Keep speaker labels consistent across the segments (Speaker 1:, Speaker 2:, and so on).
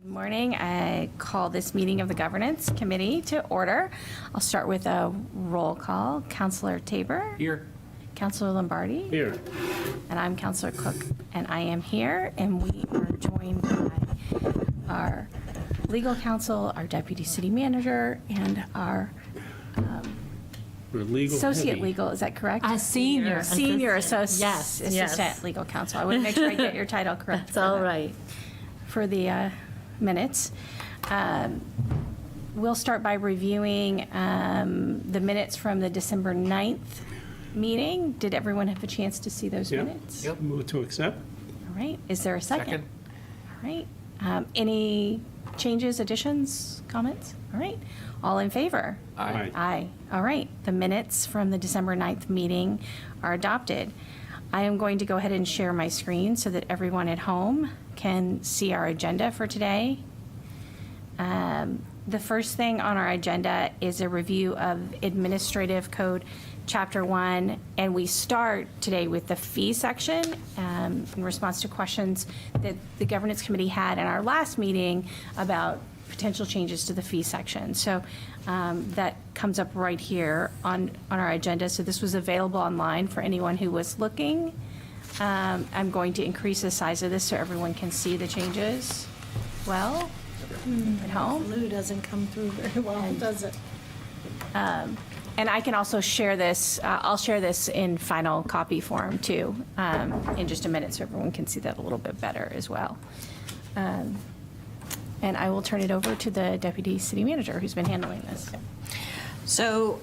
Speaker 1: Good morning. I call this meeting of the Governance Committee to order. I'll start with a roll call. Councilor Tabor.
Speaker 2: Here.
Speaker 1: Councilor Lombardi.
Speaker 2: Here.
Speaker 1: And I'm Councilor Cook, and I am here, and we are joined by our legal counsel, our deputy city manager, and our
Speaker 2: We're legal
Speaker 1: associate
Speaker 2: heavy.
Speaker 1: legal, is that correct?
Speaker 3: Senior.
Speaker 1: Senior associate,
Speaker 3: Yes, yes.
Speaker 1: assistant legal counsel. I want to make sure I get your title correct.
Speaker 3: That's all right.
Speaker 1: For the minutes. We'll start by reviewing the minutes from the December 9th meeting. Did everyone have a chance to see those
Speaker 2: Yeah.
Speaker 1: minutes?
Speaker 2: Yep. Move to accept.
Speaker 1: All right. Is there a second?
Speaker 2: Second.
Speaker 1: All right. Any changes, additions, comments? All right. All in favor?
Speaker 2: Aye.
Speaker 1: Aye. All right. The minutes from the December 9th meeting are adopted. I am going to go ahead and share my screen so that everyone at home can see our agenda for today. The first thing on our agenda is a review of Administrative Code Chapter 1, and we start today with the fee section in response to questions that the Governance Committee had in our last meeting about potential changes to the fee section. So that comes up right here on our agenda. So this was available online for anyone who was looking. I'm going to increase the size of this so everyone can see the changes well at home.
Speaker 3: Blue doesn't come through very well, does it?
Speaker 1: And I can also share this, I'll share this in final copy form too, in just a minute so everyone can see that a little bit better as well. And I will turn it over to the Deputy City Manager who's been handling this.
Speaker 4: So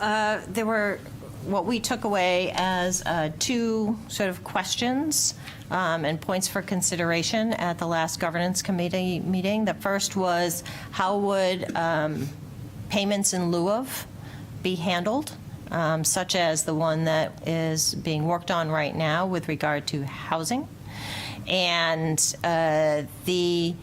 Speaker 4: there were what we took away as two sort of questions and points for consideration at the last Governance Committee meeting. The first was, how would payments in lieu of be handled, such as the one that is being worked on right now with regard to housing? And the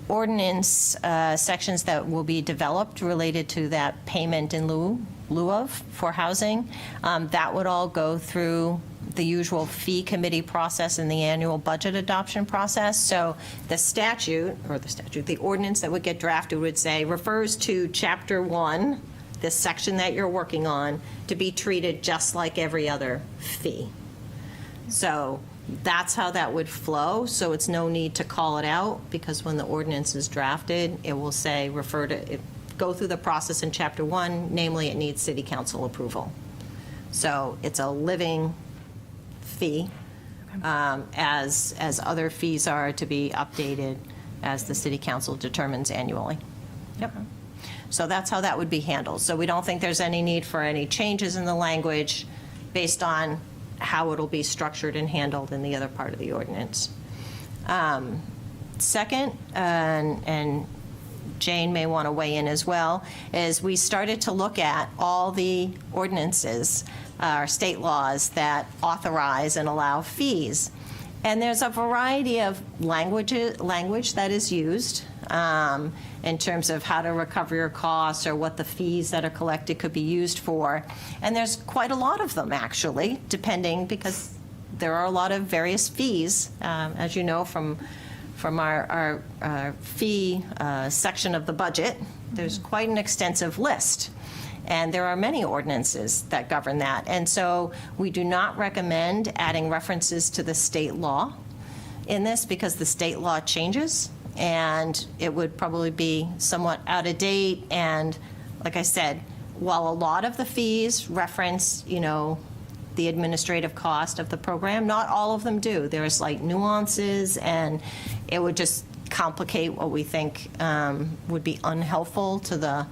Speaker 4: ordinance sections that will be developed related to that payment in lieu of for housing, that would all go through the usual fee committee process and the annual budget adoption process. So the ordinance that would get drafted would say, refers to Chapter 1, this section that you're working on, to be treated just like every other fee. So that's how that would flow, so it's no need to call it out, because when the ordinance is drafted, it will say, go through the process in Chapter 1, namely it needs City Council approval. So it's a living fee, as other fees are to be updated as the City Council determines annually. Yep. So that's how that would be handled. So we don't think there's any need for any changes in the language based on how it'll be structured and handled in the other part of the ordinance. Second, and Jane may want to weigh in as well, is we started to look at all the ordinances, or state laws that authorize and allow fees. And there's a variety of language that is used in terms of how to recover your costs or what the fees that are collected could be used for. And there's quite a lot of them, actually, depending, because there are a lot of various fees, as you know, from our fee section of the budget. There's quite an extensive list. And there are many ordinances that govern that. And so we do not recommend adding references to the state law in this, because the state law changes, and it would probably be somewhat out of date. And like I said, while a lot of the fees reference, the administrative cost of the program, not all of them do. There are slight nuances, and it would just complicate what we think would be unhelpful to the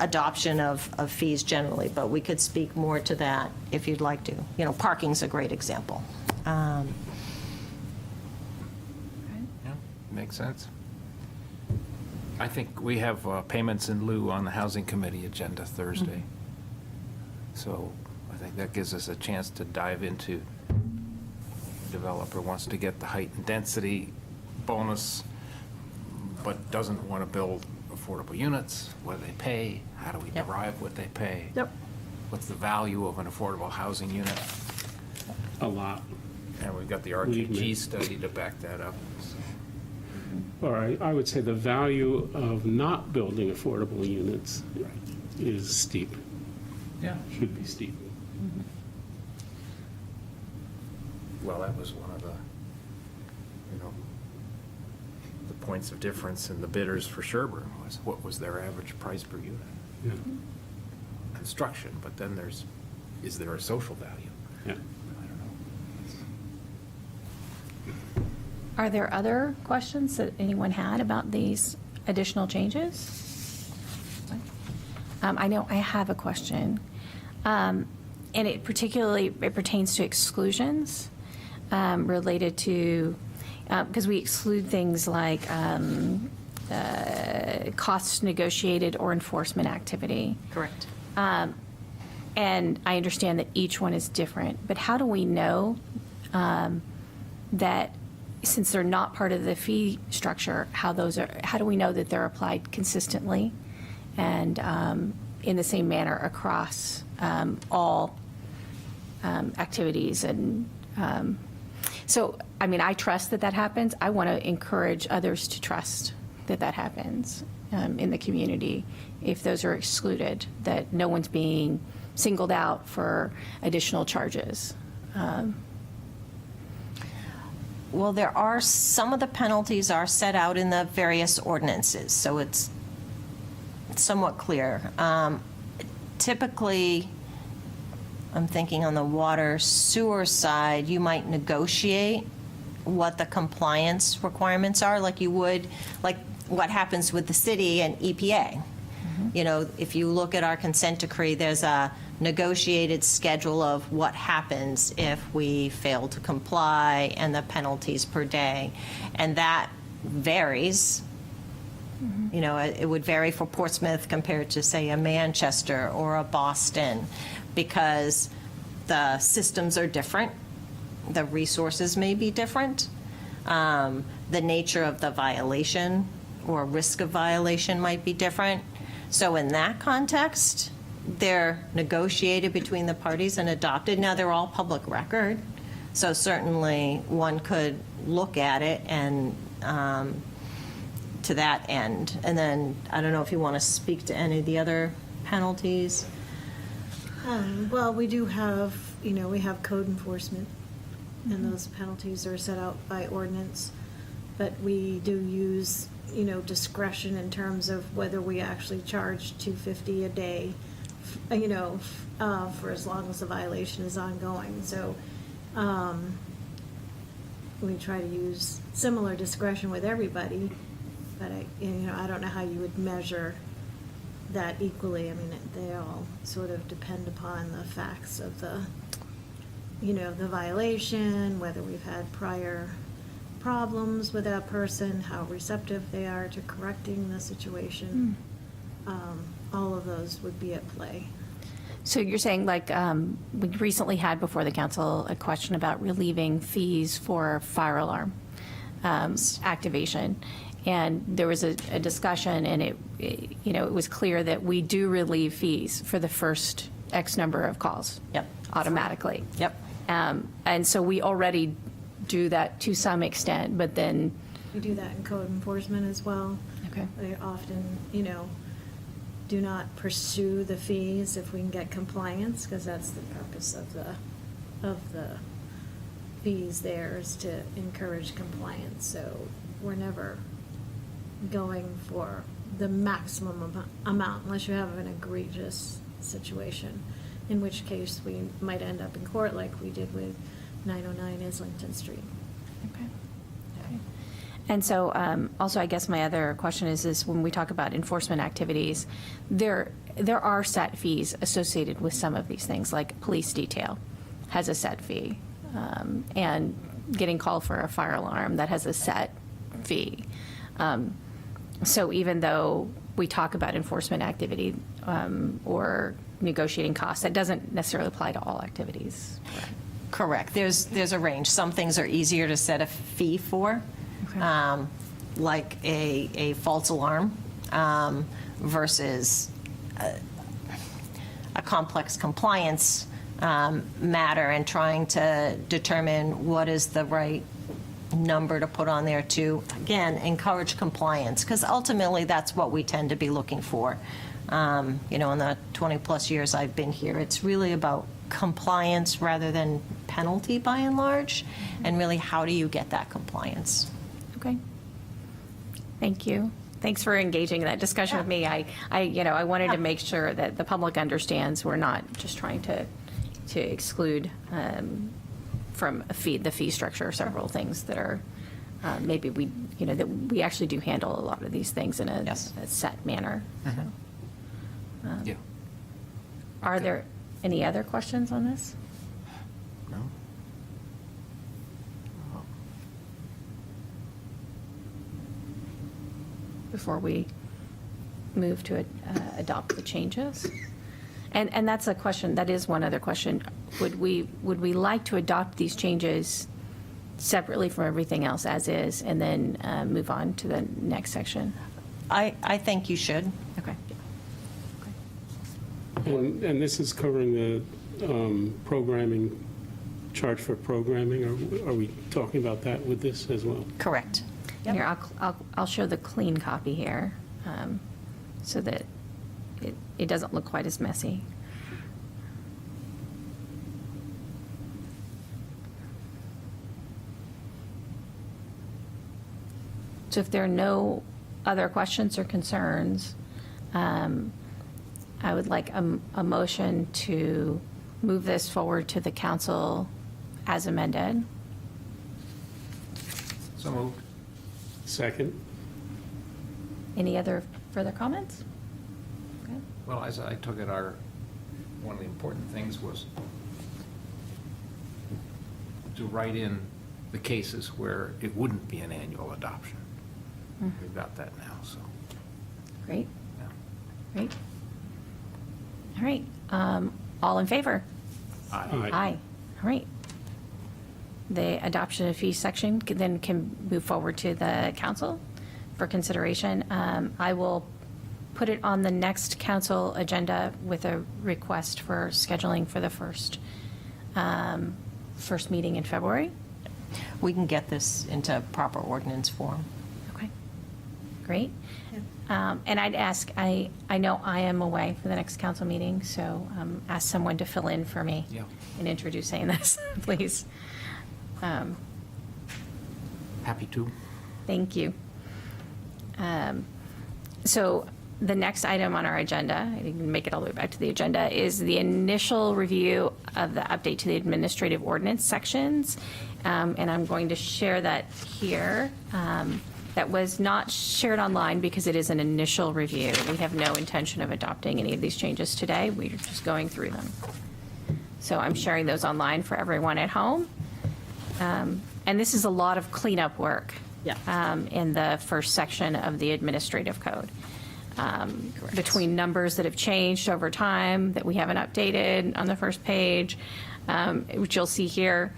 Speaker 4: adoption of fees generally, but we could speak more to that if you'd like to. Parking's a great example.
Speaker 2: Yeah, makes sense. I think we have payments in lieu on the Housing Committee agenda Thursday. So I think that gives us a chance to dive into, developer wants to get the height and density bonus, but doesn't want to build affordable units. What do they pay? How do we derive what they pay?
Speaker 3: Yep.
Speaker 2: What's the value of an affordable housing unit?
Speaker 5: A lot.
Speaker 2: And we've got the
Speaker 5: Believe me.
Speaker 2: RKG study to back that up. So.
Speaker 5: or I would say the value of not building affordable units is steep,
Speaker 2: Yeah.
Speaker 5: should be steep.
Speaker 2: Well, that was one of the, the points of difference in the bidders for Sherburne was what was their average price per unit?
Speaker 5: Yeah,
Speaker 2: Construction, but then is there a social value?
Speaker 5: yeah.
Speaker 2: I don't know.
Speaker 1: Are there other questions that anyone had about these additional changes? I know I have a question. And it pertains to exclusions related to, because we exclude things like costs negotiated or enforcement activity.
Speaker 4: Correct.
Speaker 1: And I understand that each one is different, but how do we know that, since they're not part of the fee structure, how do we know that they're applied consistently and in the same manner across all activities? And so, I mean, I trust that happens. I want to encourage others to trust that happens in the community if those are excluded, that no one's being singled out for additional charges.
Speaker 4: Well, there are, some of the penalties are set out in the various ordinances, so it's somewhat clear. Typically, I'm thinking on the water sewer side, you might negotiate what the compliance requirements are, like you would, like what happens with the city and EPA. You know, if you look at our consent decree, there's a negotiated schedule of what happens if we fail to comply and the penalties per day. And that varies. You know, it would vary for Portsmouth compared to, say, a Manchester or a Boston, because the systems are different, the resources may be different, the nature of the violation or risk of violation might be different. So in that context, they're negotiated between the parties and adopted. Now, they're all public record, so certainly one could look at it and to that end. And then, I don't know if you want to speak to any of the other penalties.
Speaker 3: Well, we do have, we have code enforcement, and those penalties are set out by ordinance. But we do use, discretion in terms of whether we actually charge $250 a day, for as long as the violation is ongoing. So we try to use similar discretion with everybody, but I don't know how you would measure that equally. I mean, they all sort of depend upon the facts of the violation, whether we've had prior problems with that person, how receptive they are to correcting the situation. All of those would be at play.
Speaker 1: So you're saying, like, we recently had before the council a question about relieving fees for fire alarm activation. And there was a discussion, and it was clear that we do relieve fees for the first X number of calls.
Speaker 4: Yep.
Speaker 1: Automatically.
Speaker 4: Yep.
Speaker 1: And so we already do that to some extent, but then.
Speaker 3: We do that in code enforcement as well.
Speaker 1: Okay.
Speaker 3: They often, do not pursue the fees if we can get compliance, because that's the purpose of the fees there, is to encourage compliance. So we're never going for the maximum amount unless you have an egregious situation, in which case we might end up in court like we did with 909 Islington Street.
Speaker 1: Okay. And so, also, I guess my other question is when we talk about enforcement activities, there are set fees associated with some of these things, like police detail has a set fee, and getting called for a fire alarm, that has a set fee. So even though we talk about enforcement activity or negotiating costs, that doesn't necessarily apply to all activities.
Speaker 4: Correct. There's a range. Some things are easier to set a fee for, like a false alarm versus a complex compliance matter, and trying to determine what is the right number to put on there to, again, encourage compliance, because ultimately that's what we tend to be looking for. You know, in the 20-plus years I've been here, it's really about compliance rather than penalty by and large, and really how do you get that compliance?
Speaker 1: Okay. Thank you. Thanks for engaging in that discussion with me. I wanted to make sure that the public understands we're not just trying to exclude from the fee structure several things that are maybe that we actually do handle a lot of these things in a
Speaker 4: Yes.
Speaker 1: set manner. So,
Speaker 2: Yeah.
Speaker 1: are there any other questions on this?
Speaker 2: No?
Speaker 1: Before we move to adopt the changes? And that's a question, that is one other question. Would we like to adopt these changes separately from everything else as is, and then move on to the next section?
Speaker 4: I think you should.
Speaker 1: Okay.
Speaker 5: And this is covering the programming, charge for programming, are we talking about that with this as well?
Speaker 4: Correct.
Speaker 1: Here, I'll show the clean copy here, so that it doesn't look quite as messy. So if there are no other questions or concerns, I would like a motion to move this forward to the council as amended.
Speaker 2: So moved.
Speaker 5: Second?
Speaker 1: Any other further comments? Okay.
Speaker 2: Well, as I took it, one of the important things was to write in the cases where it wouldn't be an annual adoption. We've got that now, so,
Speaker 1: Great,
Speaker 2: yeah.
Speaker 1: great. All right, all in favor?
Speaker 2: Aye.
Speaker 5: Aye.
Speaker 1: All right. The adoption of fee section then can move forward to the council for consideration. I will put it on the next council agenda with a request for scheduling for the first meeting in February.
Speaker 4: We can get this into proper ordinance form.
Speaker 1: Okay, great. And I'd ask, I know I am away for the next council meeting, so ask someone to fill in for me
Speaker 2: Yeah.
Speaker 1: in introducing this, please.
Speaker 2: Happy to.
Speaker 1: Thank you. So the next item on our agenda, I didn't make it all the way back to the agenda, is the initial review of the update to the administrative ordinance sections. And I'm going to share that here. That was not shared online because it is an initial review. We have no intention of adopting any of these changes today. We're just going through them. So I'm sharing those online for everyone at home. And this is a lot of cleanup work.
Speaker 4: Yeah.
Speaker 1: In the first section of the administrative code. Between numbers that have changed over time that we haven't updated on the first page, which you'll see here,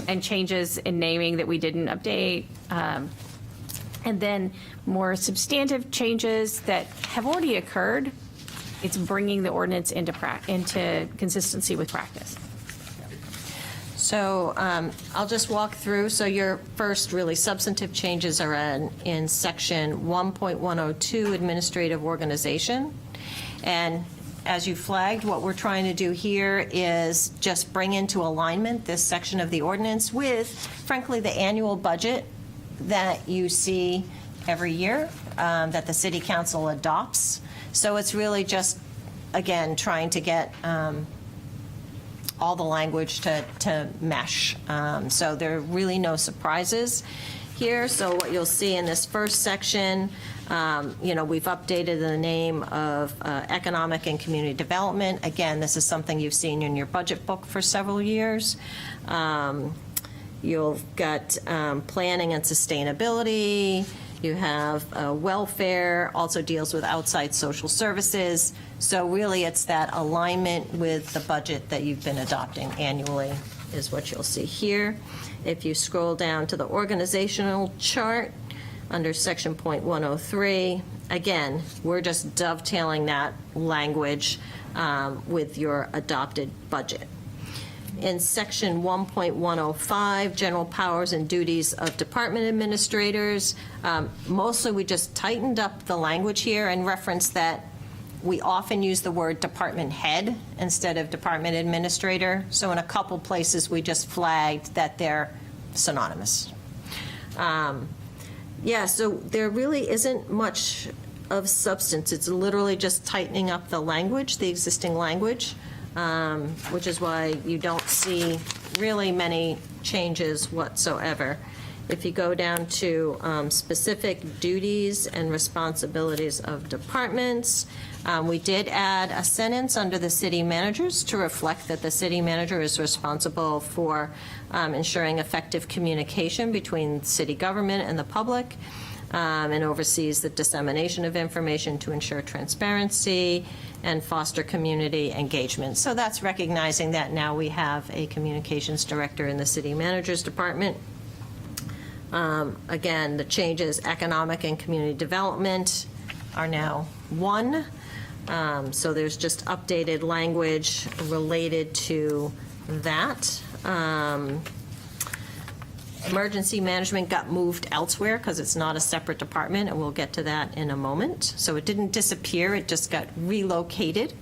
Speaker 1: and changes in naming that we didn't update, and then more substantive changes that have already occurred. It's bringing the ordinance into consistency with practice.
Speaker 4: So I'll just walk through. So your first really substantive changes are in section 1.102, administrative organization. And as you flagged, what we're trying to do here is just bring into alignment this section of the ordinance with, frankly, the annual budget that you see every year that the city council adopts. So it's really just, again, trying to get all the language to mesh. So there are really no surprises here. So what you'll see in this first section, we've updated the name of economic and community development. Again, this is something you've seen in your budget book for several years. You've got planning and sustainability. You have welfare, also deals with outside social services. So really, it's that alignment with the budget that you've been adopting annually is what you'll see here. If you scroll down to the organizational chart under section .103, again, we're just dovetailing that language with your adopted budget. in section 1.105, general powers and duties of department administrators. Mostly, we just tightened up the language here and referenced that we often use the word department head instead of department administrator. So in a couple places, we just flagged that they're synonymous. Yeah, so there really isn't much of substance. It's literally just tightening up the language, the existing language, which is why you don't see really many changes whatsoever. If you go down to specific duties and responsibilities of departments, we did add a sentence under the city managers to reflect that the city manager is responsible for ensuring effective communication between city government and the public, and oversees the dissemination of information to ensure transparency and foster community engagement. So that's recognizing that now we have a communications director in the city manager's department. Again, the changes, economic and community development, are now one. So there's just updated language related to that. Emergency management got moved elsewhere because it's not a separate department, and we'll get to that in a moment. So it didn't disappear, it just got relocated.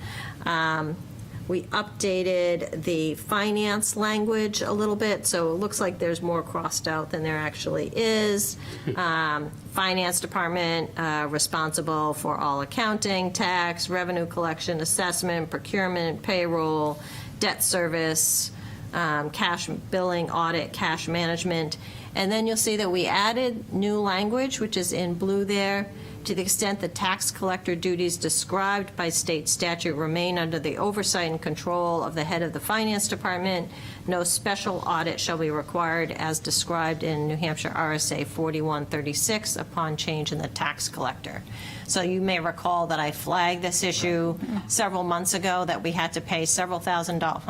Speaker 4: We updated the finance language a little bit, so it looks like there's more crossed out than there actually is. Finance department responsible for all accounting, tax, revenue collection, assessment, procurement, payroll, debt service, cash billing, audit, cash management. And then you'll see that we added new language, which is in blue there. To the extent the tax collector duties described by state statute remain under the oversight and control of the head of the finance department, no special audit shall be required as described in New Hampshire RSA 4136 upon change in the tax collector. So you may recall that I flagged this issue several months ago, that we had to pay several thousand dollars,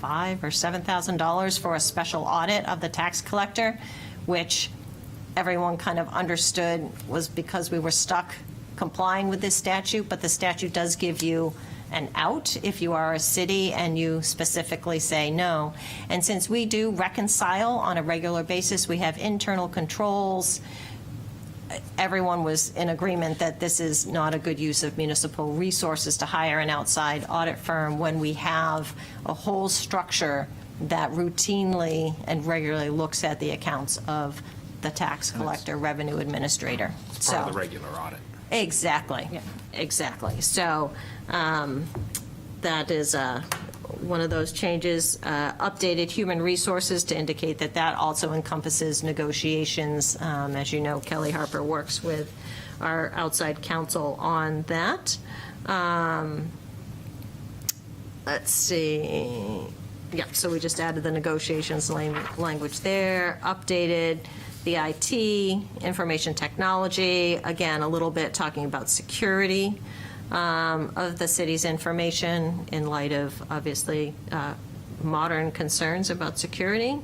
Speaker 4: $5,000 or $7,000 for a special audit of the tax collector, which everyone kind of understood was because we were stuck complying with this statute, but the statute does give you an out if you are a city and you specifically say no. And since we do reconcile on a regular basis, we have internal controls, everyone was in agreement that this is not a good use of municipal resources to hire an outside audit firm when we have a whole structure that routinely and regularly looks at the accounts of the tax collector, revenue administrator.
Speaker 2: It's part of the regular audit.
Speaker 4: Exactly, exactly. So that is one of those changes. Updated human resources to indicate that that also encompasses negotiations. As you know, Kelly Harper works with our outside counsel on that. Let's see. Yeah, so we just added the negotiations language there, updated the IT, information technology, again, a little bit talking about security of the city's information in light of, obviously, modern concerns about security,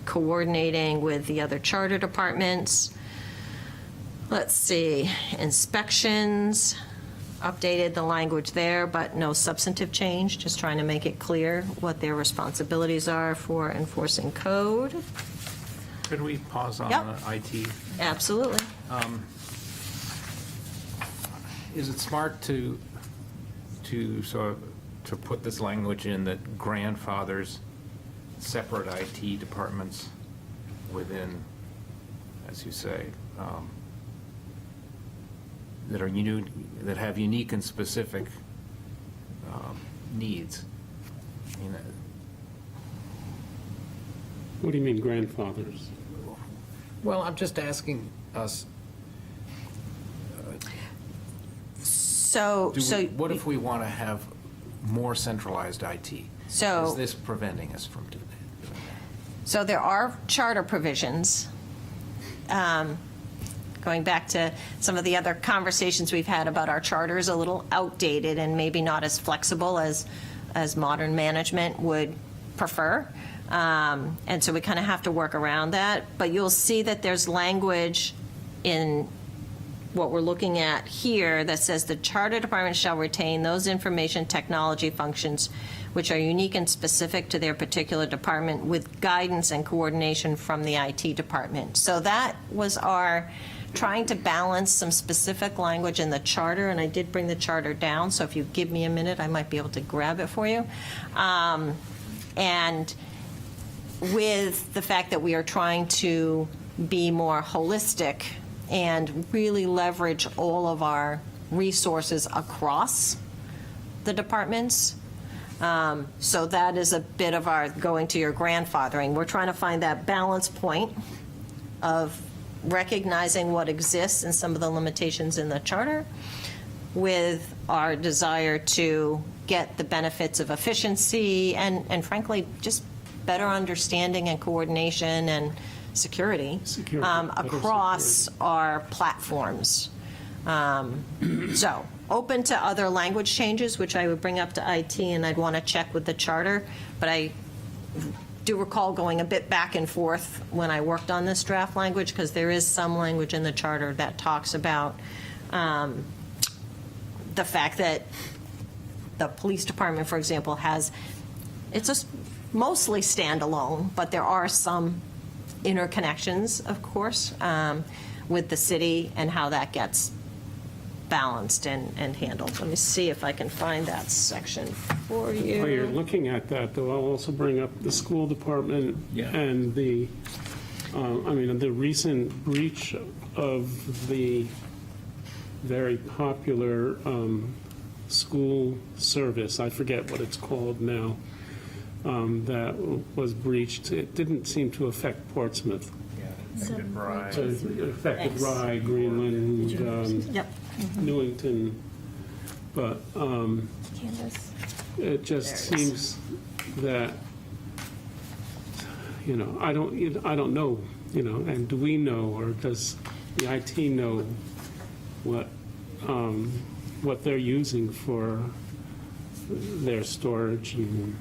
Speaker 4: coordinating with the other charter departments. Let's see, inspections, updated the language there, but no substantive change, just trying to make it clear what their responsibilities are for enforcing code.
Speaker 2: Could we pause on
Speaker 4: Yep.
Speaker 2: IT?
Speaker 4: Absolutely.
Speaker 2: Is it smart to put this language in that grandfathers separate IT departments within, as you say, that are that have unique and specific needs? I mean,
Speaker 5: What do you mean grandfathers?
Speaker 2: well, I'm just asking us.
Speaker 4: So,
Speaker 2: What if we want to have more centralized IT?
Speaker 4: So-
Speaker 2: Is this preventing us from doing that?
Speaker 4: so there are charter provisions. Going back to some of the other conversations we've had about our charters, a little outdated and maybe not as flexible as modern management would prefer. And so we kind of have to work around that. But you'll see that there's language in what we're looking at here that says the charter department shall retain those information technology functions which are unique and specific to their particular department with guidance and coordination from the IT department. So that was our trying to balance some specific language in the charter, and I did bring the charter down, so if you give me a minute, I might be able to grab it for you. And with the fact that we are trying to be more holistic and really leverage all of our resources across the departments. So that is a bit of our going to your grandfathering. We're trying to find that balance point of recognizing what exists and some of the limitations in the charter with our desire to get the benefits of efficiency and frankly, just better understanding and coordination and security,
Speaker 5: Security, better
Speaker 4: across
Speaker 5: security.
Speaker 4: our platforms. So, open to other language changes, which I would bring up to IT, and I'd want to check with the charter, but I do recall going a bit back and forth when I worked on this draft language, because there is some language in the charter that talks about the fact that the police department, for example, it's just mostly standalone, but there are some interconnections, of course, with the city and how that gets balanced and handled. Let me see if I can find that section for you.
Speaker 5: While you're looking at that, though, I'll also bring up the school department
Speaker 2: Yeah.
Speaker 5: and the recent breach of the very popular school service, I forget what it's called now, that was breached. It didn't seem to affect Portsmouth. So it affected
Speaker 4: Thanks.
Speaker 5: Rye, Greenland,
Speaker 4: Yep.
Speaker 5: Newington, but
Speaker 1: Candace.
Speaker 5: it just seems that, I don't know, and do we know, or does the IT know what they're using for their storage and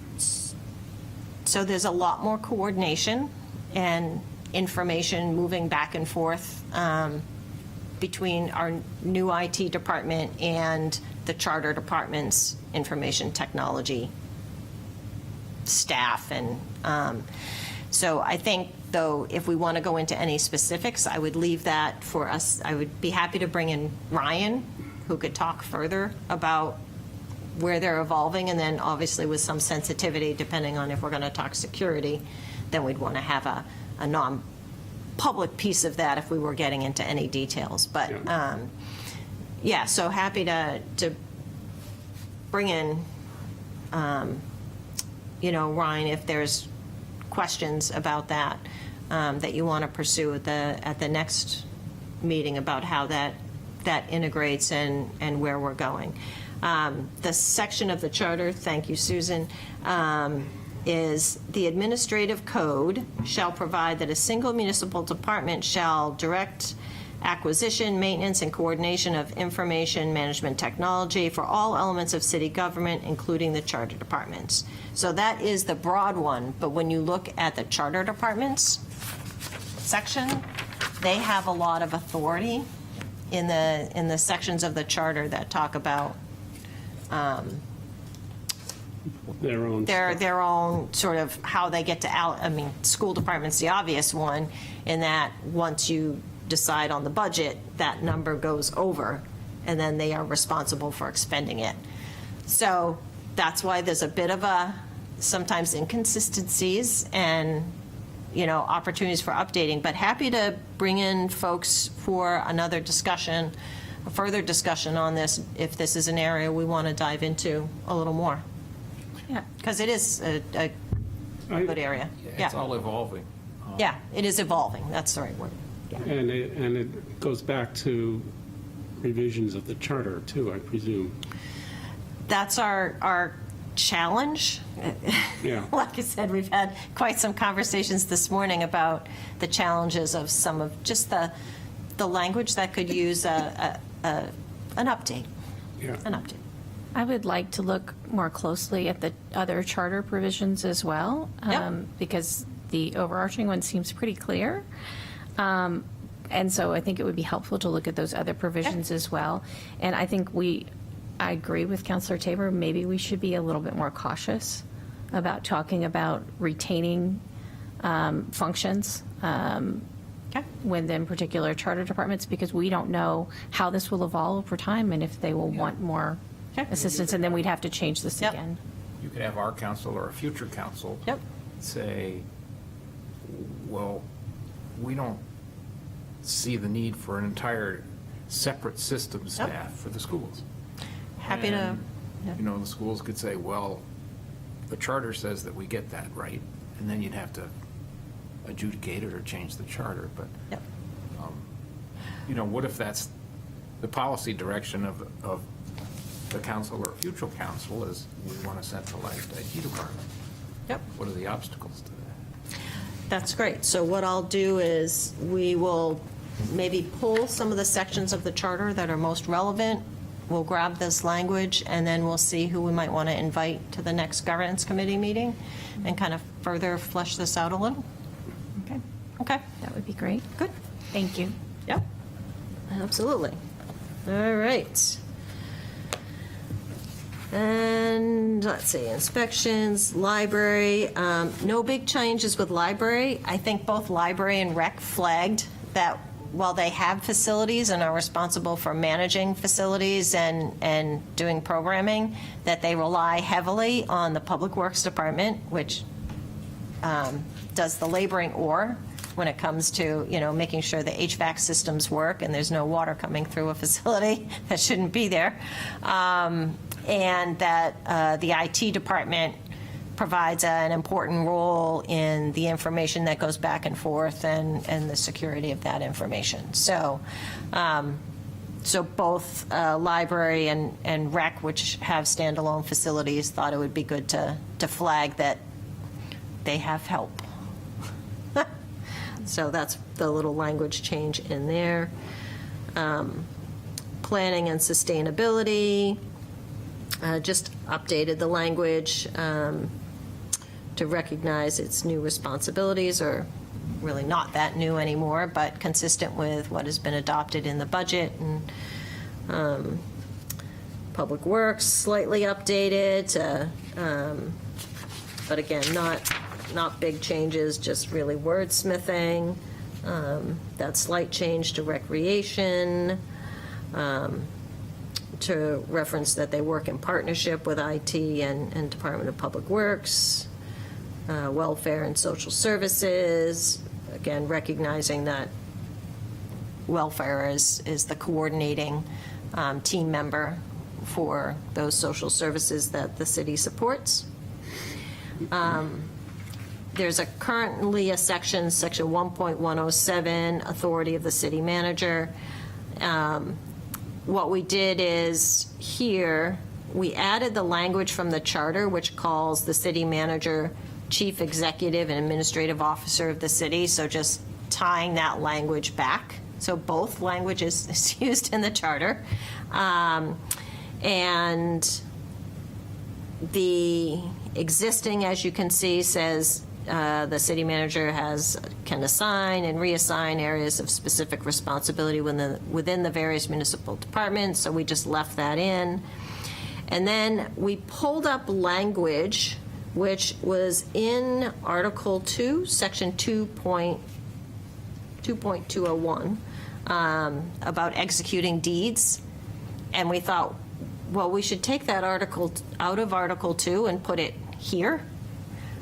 Speaker 4: So there's a lot more coordination and information moving back and forth between our new IT department and the charter department's information technology staff. And so I think, though, if we want to go into any specifics, I would leave that for us. I would be happy to bring in Ryan, who could talk further about where they're evolving, and then obviously with some sensitivity, depending on if we're going to talk security, then we'd want to have a non-public piece of that if we were getting into any details. But, yeah, so happy to bring in, Ryan, if there's questions about that, that you want to pursue at the next meeting about how that integrates and where we're going. The section of the charter, thank you, Susan, is the administrative code shall provide that a single municipal department shall direct acquisition, maintenance, and coordination of information management technology for all elements of city government, including the charter departments. So that is the broad one, but when you look at the charter departments section, they have a lot of authority in the sections of the charter that talk about
Speaker 5: their own
Speaker 4: their own sort of how they get to school department's the obvious one, in that once you decide on the budget, that number goes over, and then they are responsible for expending it. So that's why there's a bit of sometimes inconsistencies and, opportunities for updating, but happy to bring in folks for another discussion, a further discussion on this, if this is an area we want to dive into a little more.
Speaker 1: Yeah.
Speaker 4: Because it is a good area.
Speaker 2: It's all evolving.
Speaker 4: Yeah, it is evolving. That's the right word. Yeah.
Speaker 5: And it goes back to revisions of the charter, too, I presume.
Speaker 4: That's our challenge.
Speaker 5: Yeah.
Speaker 4: Like I said, we've had quite some conversations this morning about the challenges of some of just the language that could use an update.
Speaker 5: Yeah.
Speaker 4: An update.
Speaker 1: I would like to look more closely at the other charter provisions as well,
Speaker 4: Yep.
Speaker 1: because the overarching one seems pretty clear. And so I think it would be helpful to look at those other provisions as well. And I think I agree with Counselor Tabor, maybe we should be a little bit more cautious about talking about retaining functions within particular charter departments, because we don't know how this will evolve over time and if they will want more assistance, and then we'd have to change this
Speaker 4: Yep.
Speaker 1: again.
Speaker 2: You could have our council or a future council
Speaker 4: Yep.
Speaker 2: say, well, we don't see the need for an entire separate system staff for the schools.
Speaker 4: Happy to,
Speaker 2: And, you know, the schools could say, well, the charter says that we get that right, and then you'd have to adjudicate it or change the charter, but,
Speaker 4: yep.
Speaker 2: you know, what if that's the policy direction of the council or future council is we want a centralized IT department?
Speaker 4: Yep.
Speaker 2: What are the obstacles to that?
Speaker 4: That's great. So what I'll do is we will maybe pull some of the sections of the charter that are most relevant. We'll grab this language, and then we'll see who we might want to invite to the next governance committee meeting and kind of further flesh this out a little.
Speaker 1: Okay,
Speaker 4: Okay,
Speaker 1: that would be great.
Speaker 4: good.
Speaker 1: Thank you.
Speaker 4: Yep, absolutely. All right. And let's see, inspections, library, no big changes with library. I think both library and rec flagged that while they have facilities and are responsible for managing facilities and doing programming, that they rely heavily on the Public Works Department, which does the laboring ore when it comes to, you know, making sure the HVAC systems work and there's no water coming through a facility that shouldn't be there. And that the IT department provides an important role in the information that goes back and forth and the security of that information. So, so both library and rec, which have standalone facilities, thought it would be good to flag that they have help. So that's the little language change in there. Planning and sustainability, just updated the language to recognize its new responsibilities, or really not that new anymore, but consistent with what has been adopted in the budget. And Public Works, slightly updated, but again, not big changes, just really wordsmithing. That slight change to recreation, to reference that they work in partnership with IT and Department of Public Works, welfare and social services, again, recognizing that welfare is the coordinating team member for those social services that the city supports. There's currently a section 1.107, authority of the city manager. What we did is here, we added the language from the charter, which calls the city manager chief executive and administrative officer of the city, so just tying that language back. So both languages is used in the charter. And the existing, as you can see, says the city manager can assign and reassign areas of specific responsibility within the various municipal departments, so we just left that in. And then we pulled up language which was in Article 2, Section 2.201, about executing deeds. And we thought, well, we should take that article out of Article 2 and put it here,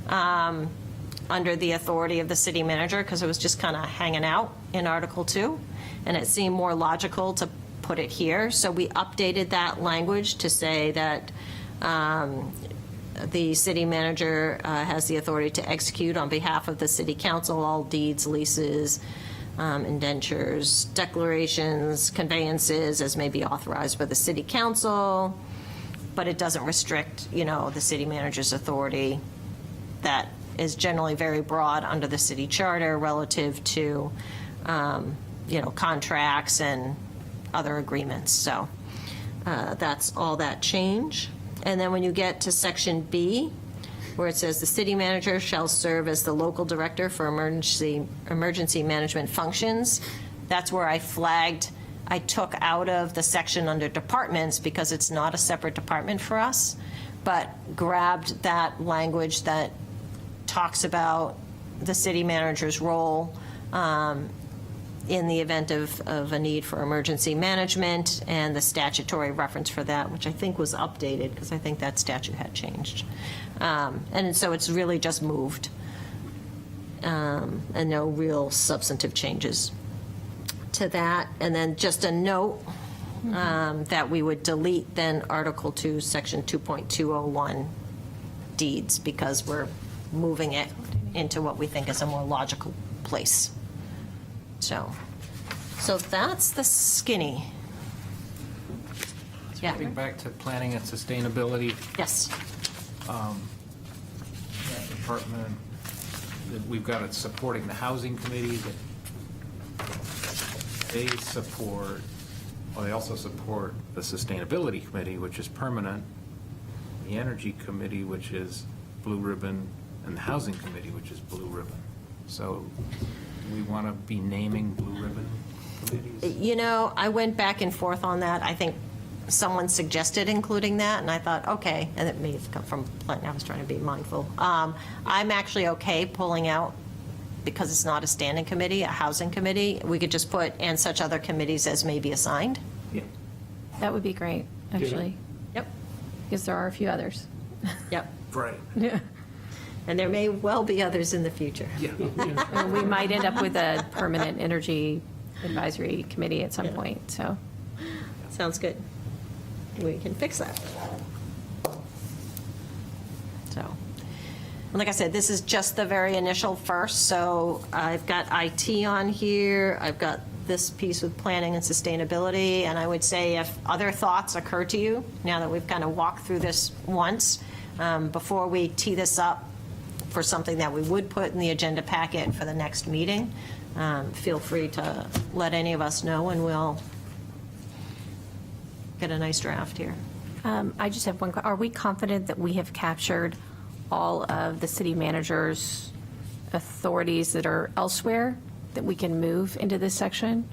Speaker 4: under the authority of the city manager, because it was just kind of hanging out in Article 2, and it seemed more logical to put it here. So we updated that language to say that the city manager has the authority to execute on behalf of the city council all deeds, leases, indentures, declarations, conveyances as may be authorized by the city council, but it doesn't restrict, the city manager's authority that is generally very broad under the city charter relative to, contracts and other agreements. So that's all that change. And then when you get to Section B, where it says the city manager shall serve as the local director for emergency management functions, That's where I flagged, I took out of the section under departments because it's not a separate department for us, but grabbed that language that talks about the city manager's role in the event of a need for emergency management, and the statutory reference for that, which I think was updated, because I think that statute had changed. And so it's really just moved, and no real substantive changes to that. And then just a note that we would delete then Article 2, Section 2.201 deeds, because we're moving it into what we think is a more logical place. So that's the skinny. Yeah.
Speaker 2: Getting back to planning and sustainability,
Speaker 4: Yes.
Speaker 2: that department, that we've got it supporting the housing committee, that they support, well, they also support the sustainability committee, which is permanent, the energy committee, which is blue ribbon, and the housing committee, which is blue ribbon. So we want to be naming blue ribbon committees?
Speaker 4: You know, I went back and forth on that. I think someone suggested including that, and I thought, okay, and it may have come from, I was trying to be mindful. I'm actually okay pulling out, because it's not a standing committee, a housing committee. We could just put, and such other committees as may be assigned.
Speaker 2: Yeah.
Speaker 1: That would be great, actually,
Speaker 4: Yep.
Speaker 1: because there are a few others.
Speaker 4: Yep.
Speaker 2: Right.
Speaker 1: Yeah.
Speaker 4: And there may well be others in the future.
Speaker 2: Yeah.
Speaker 1: And we might end up with a permanent energy advisory committee at some
Speaker 4: Yeah.
Speaker 1: point, so.
Speaker 4: Sounds good. We can fix that. So, and like I said, this is just the very initial first, so I've got IT on here, I've got this piece with planning and sustainability, and I would say if other thoughts occur to you, now that we've kind of walked through this once, before we tee this up for something that we would put in the agenda packet for the next meeting, feel free to let any of us know, and we'll get a nice draft here.
Speaker 1: I just have one, are we confident that we have captured all of the city manager's authorities that are elsewhere that we can move into this section?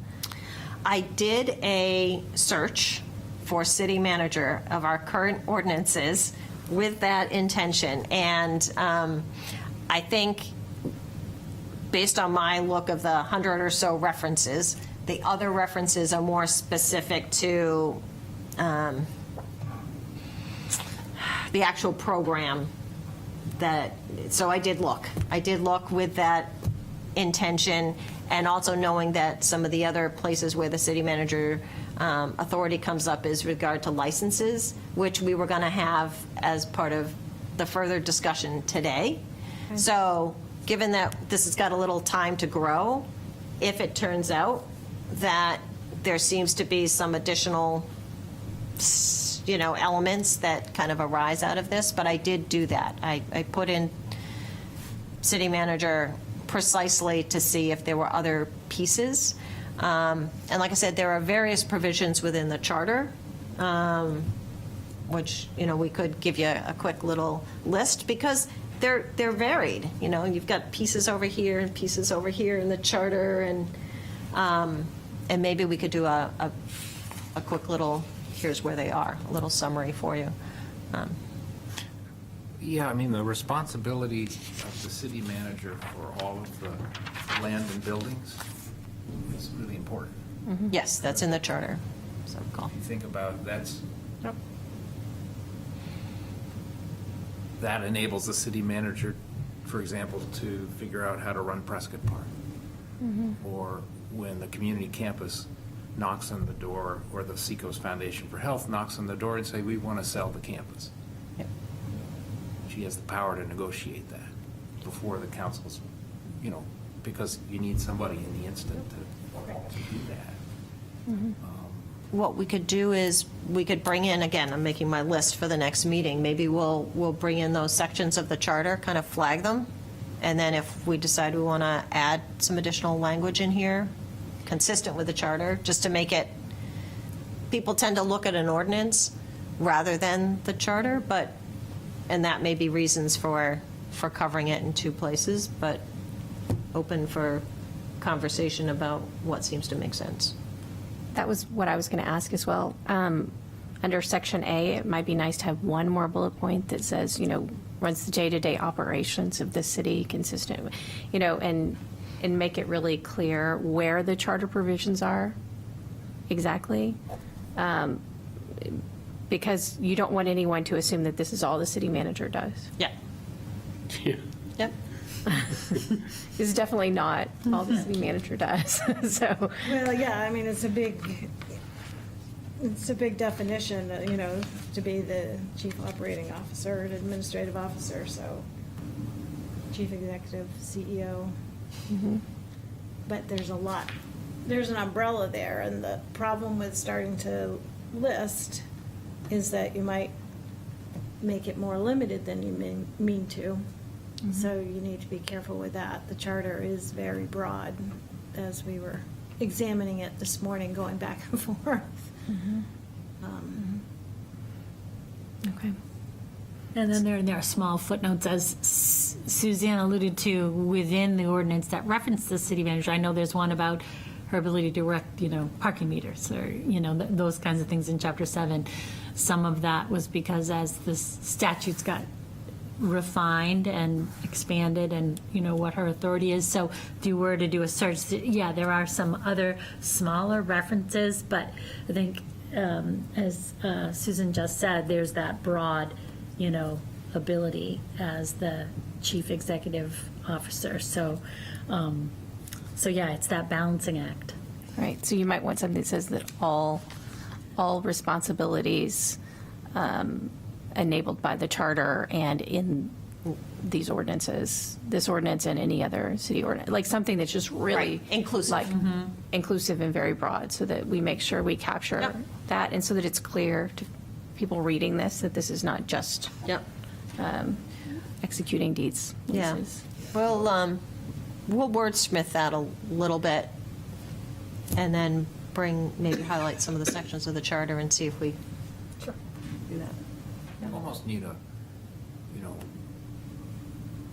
Speaker 4: I did a search for city manager of our current ordinances with that intention, and I think, based on my look of the 100 or so references, the other references are more specific to the actual program that, so I did look with that intention, and also knowing that some of the other places where the city manager authority comes up is regard to licenses, which we were going to have as part of the further discussion today. So given that this has got a little time to grow, if it turns out that there seems to be some additional elements that kind of arise out of this, but I did do that. I put in city manager precisely to see if there were other pieces. And like I said, there are various provisions within the charter, which, we could give you a quick little list, because they're varied. You've got pieces over here and pieces over here in the charter, and maybe we could do a quick little, here's where they are, a little summary for you.
Speaker 2: Yeah, I mean, the responsibility of the city manager for all of the land and buildings is really important.
Speaker 4: Yes, that's in the charter. So call.
Speaker 2: If you think about it, that enables the city manager, for example, to figure out how to run Prescott Park. Or when the community campus knocks on the door, or the Seacoast Foundation for Health knocks on the door and say, we want to sell the campus.
Speaker 4: Yep.
Speaker 2: She has the power to negotiate that before the council's, because you need somebody in the instant to do that.
Speaker 4: What we could do is, we could bring in, again, I'm making my list for the next meeting, maybe we'll bring in those sections of the charter, kind of flag them, and then if we decide we want to add some additional language in here, consistent with the charter, just to make it, people tend to look at an ordinance rather than the charter, and that may be reasons for covering it in two places, but open for conversation about what seems to make sense.
Speaker 1: That was what I was going to ask as well. Under Section A, it might be nice to have one more bullet point that says, runs the day-to-day operations of the city consistent, and make it really clear where the charter provisions are exactly. Because you don't want anyone to assume that this is all the city manager does.
Speaker 4: Yeah.
Speaker 5: Yeah.
Speaker 4: Yep.
Speaker 1: It's definitely not all the city manager does, so.
Speaker 3: Well, yeah, I mean, it's a big definition, to be the chief operating officer and administrative officer, so chief executive, CEO. But there's a lot, there's an umbrella there, and the problem with starting to list is that you might make it more limited than you mean to. So you need to be careful with that. The charter is very broad, as we were examining it this morning, going back and forth.
Speaker 1: Okay.
Speaker 6: And then there are small footnotes, as Suzanne alluded to, within the ordinance that reference the city manager. I know there's one about her ability to direct, parking meters or, those kinds of things in Chapter 7. Some of that was because as the statutes got refined and expanded and, what her authority is. So if you were to do a search, yeah, there are some other smaller references, but I think, as Susan just said, there's that broad, ability as the chief executive officer. So, yeah, it's that balancing act.
Speaker 1: Right, so you might want something that says that all responsibilities enabled by the charter and in these ordinances, this ordinance and any other city ordinance, like something that's just really.
Speaker 4: Right, inclusive.
Speaker 1: Like, inclusive and very broad, so that we make sure we capture
Speaker 4: Yep.
Speaker 1: that, and so that it's clear to people reading this, that this is not just
Speaker 4: Yep.
Speaker 1: executing deeds.
Speaker 4: Yeah.
Speaker 1: This is-
Speaker 4: We'll wordsmith that a little bit and then maybe highlight some of the sections of the charter and see if we do that.
Speaker 2: You almost need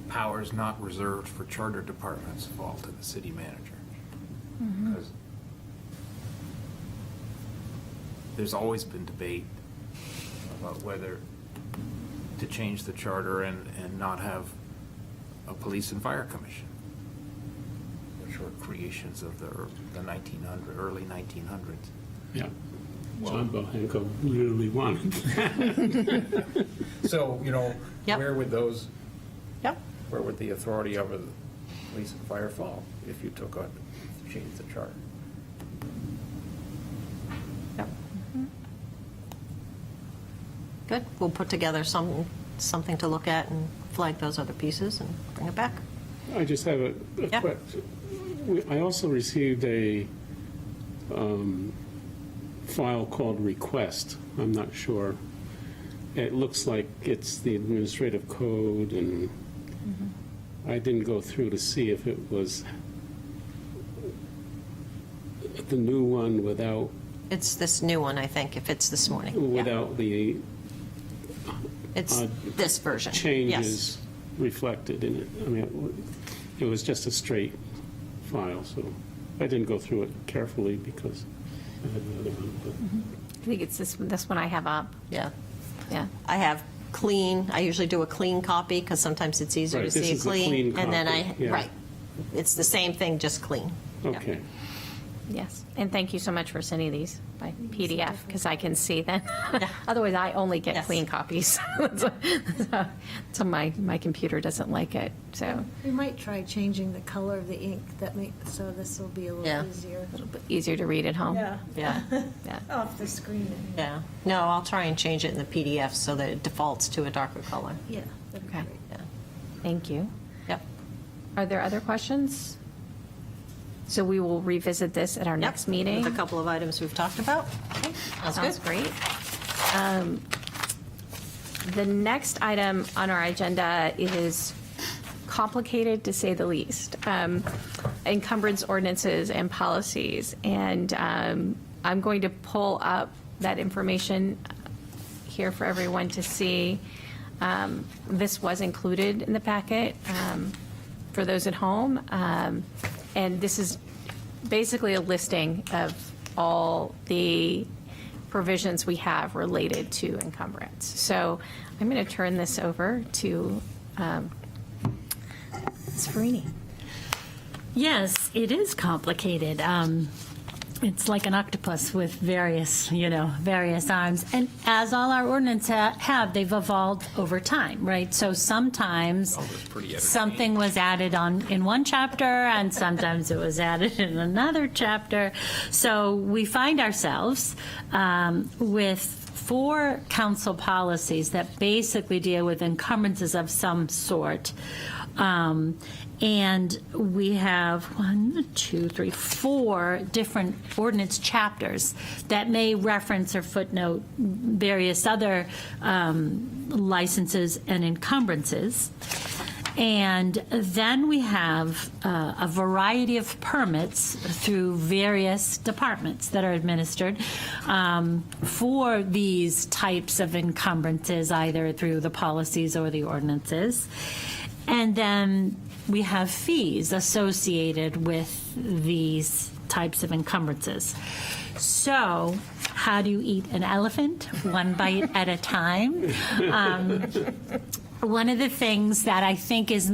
Speaker 2: powers not reserved for charter departments fall to the city manager. Because there's always been debate about whether to change the charter and not have a police and fire commission, which were creations of the early 1900s.
Speaker 5: Yeah. John Bohanko really wanted that.
Speaker 2: So,
Speaker 4: Yep. Yep.
Speaker 2: where would the authority over the police and fire fall if you changed the charter?
Speaker 4: Yep. Good. We'll put together something to look at and flag those other pieces and bring it back.
Speaker 5: I just have a
Speaker 4: Yeah.
Speaker 5: question. I also received a file called request. I'm not sure. It looks like it's the administrative code, and I didn't go through to see if it was the new one without
Speaker 4: It's this new one, I think, if it's this morning. Yeah.
Speaker 5: without the
Speaker 4: It's this version. Yes.
Speaker 5: changes reflected in it. I mean, it was just a straight file, so I didn't go through it carefully because I had another one.
Speaker 1: I think it's this one I have up,
Speaker 4: Yeah.
Speaker 1: yeah.
Speaker 4: I have clean, I usually do a clean copy because sometimes it's easier to
Speaker 5: Right, this
Speaker 4: see a
Speaker 5: is a
Speaker 4: clean.
Speaker 5: clean
Speaker 4: And then
Speaker 5: copy, yeah.
Speaker 4: right. It's the same thing, just clean.
Speaker 5: But, okay.
Speaker 1: Yes, and thank you so much for sending these by PDF, because I can see them. Otherwise, I only get
Speaker 4: Yes.
Speaker 1: clean copies. So my computer doesn't like it, so
Speaker 3: We might try changing the color of the ink, so this will be a
Speaker 4: Yeah.
Speaker 3: little easier.
Speaker 1: a little bit easier to read at home.
Speaker 3: Yeah.
Speaker 4: Yeah.
Speaker 1: Yeah.
Speaker 3: Off the screen.
Speaker 4: Yeah. No, I'll try and change it in the PDF so that it defaults to a darker color.
Speaker 3: Yeah, that'd be
Speaker 1: Okay.
Speaker 3: great.
Speaker 4: Yeah.
Speaker 1: Thank you.
Speaker 4: Yep.
Speaker 1: Are there other questions? So we will revisit this at our next
Speaker 4: Yep.
Speaker 1: meeting.
Speaker 4: With a couple of items we've talked about. Sounds
Speaker 1: Sounds
Speaker 4: good.
Speaker 1: great. The next item on our agenda is complicated, to say the least. Encumbrance ordinances and policies. And I'm going to pull up that information here for everyone to see. This was included in the packet for those at home. And this is basically a listing of all the provisions we have related to encumbrance. So I'm going to turn this over to Ms. Farini.
Speaker 6: Yes, it is complicated. It's like an octopus with various arms. And as all our ordinances have, they've evolved over time, right? So sometimes something was added in one chapter, and sometimes it was added in another chapter. So we find ourselves with 4 council policies that basically deal with encumbrances of some sort. And we have 4 different ordinance chapters that may reference or footnote various other licenses and encumbrances. And then we have a variety of permits through various departments that are administered for these types of encumbrances, either through the policies or the ordinances. And then we have fees associated with these types of encumbrances. So how do you eat an elephant? One bite at a time. One of the things that I think is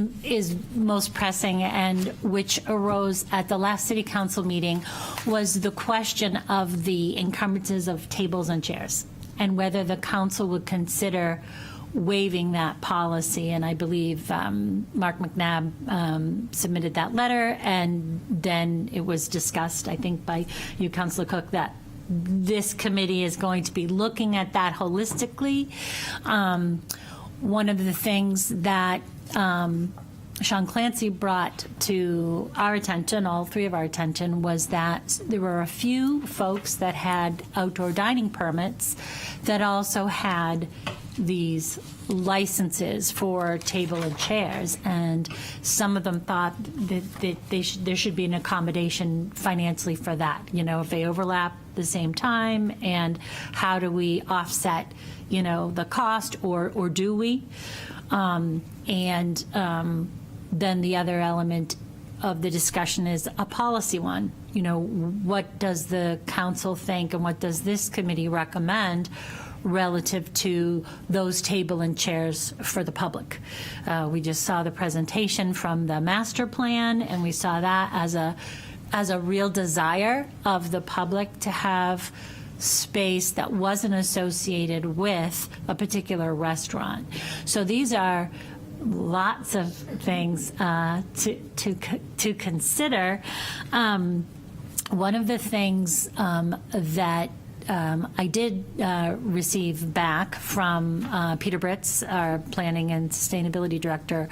Speaker 6: most pressing, and which arose at the last city council meeting, was the question of the encumbrances of tables and chairs, and whether the council would consider waiving that policy. And I believe Mark McNabb submitted that letter, and then it was discussed, I think, by you, Councilor Cook, that this committee is going to be looking at that holistically. One of the things that Sean Clancy brought to our attention, all 3 of our attention, was that there were a few folks that had outdoor dining permits that also had these licenses for table and chairs, and some of them thought that there should be an accommodation financially for that, if they overlap the same time, and how do we offset, the cost, or do we? Then the other element of the discussion is a policy one. What does the council think, and what does this committee recommend relative to those table and chairs for the public? We just saw the presentation from the master plan, and we saw that as a real desire of the public to have space that wasn't associated with a particular restaurant. So these are lots of things to consider. One of the things that I did receive back from Peter Britz, our Planning and Sustainability Director,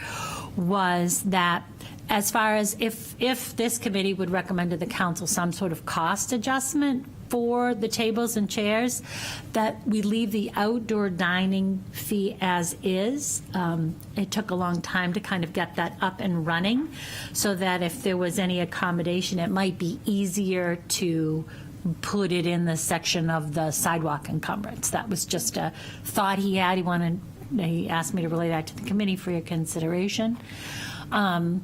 Speaker 6: was that as far as if this committee would recommend to the council some sort of cost adjustment for the tables and chairs, that we leave the outdoor dining fee as is. It took a long time to kind of get that up and running, so that if there was any accommodation, it might be easier to put it in the section of the sidewalk encumbrance. That was just a thought he had. He asked me to relay that to the committee for your consideration. And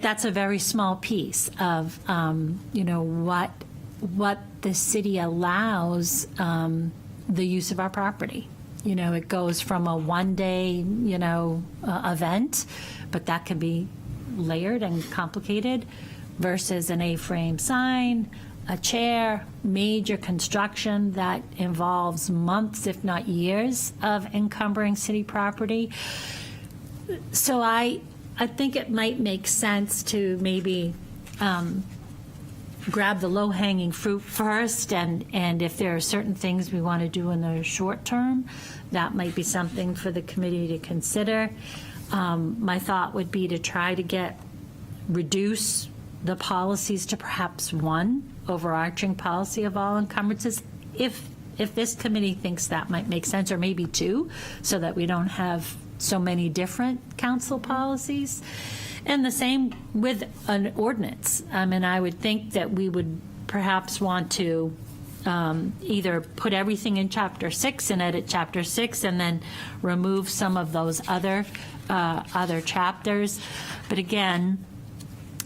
Speaker 6: that's a very small piece of what the city allows the use of our property. It goes from a one-day event, but that can be layered and complicated, versus an A-frame sign, a chair, major construction that involves months, if not years, of encumbering city property. So I think it might make sense to maybe grab the low-hanging fruit first, and if there are certain things we want to do in the short term, that might be something for the committee to consider. My thought would be to try to reduce the policies to perhaps one overarching policy of all encumbrances, if this committee thinks that might make sense, or maybe 2, so that we don't have so many different council policies. And the same with an ordinance. I would think that we would perhaps want to either put everything in Chapter 6 and edit Chapter 6 and then remove some of those other chapters. But again,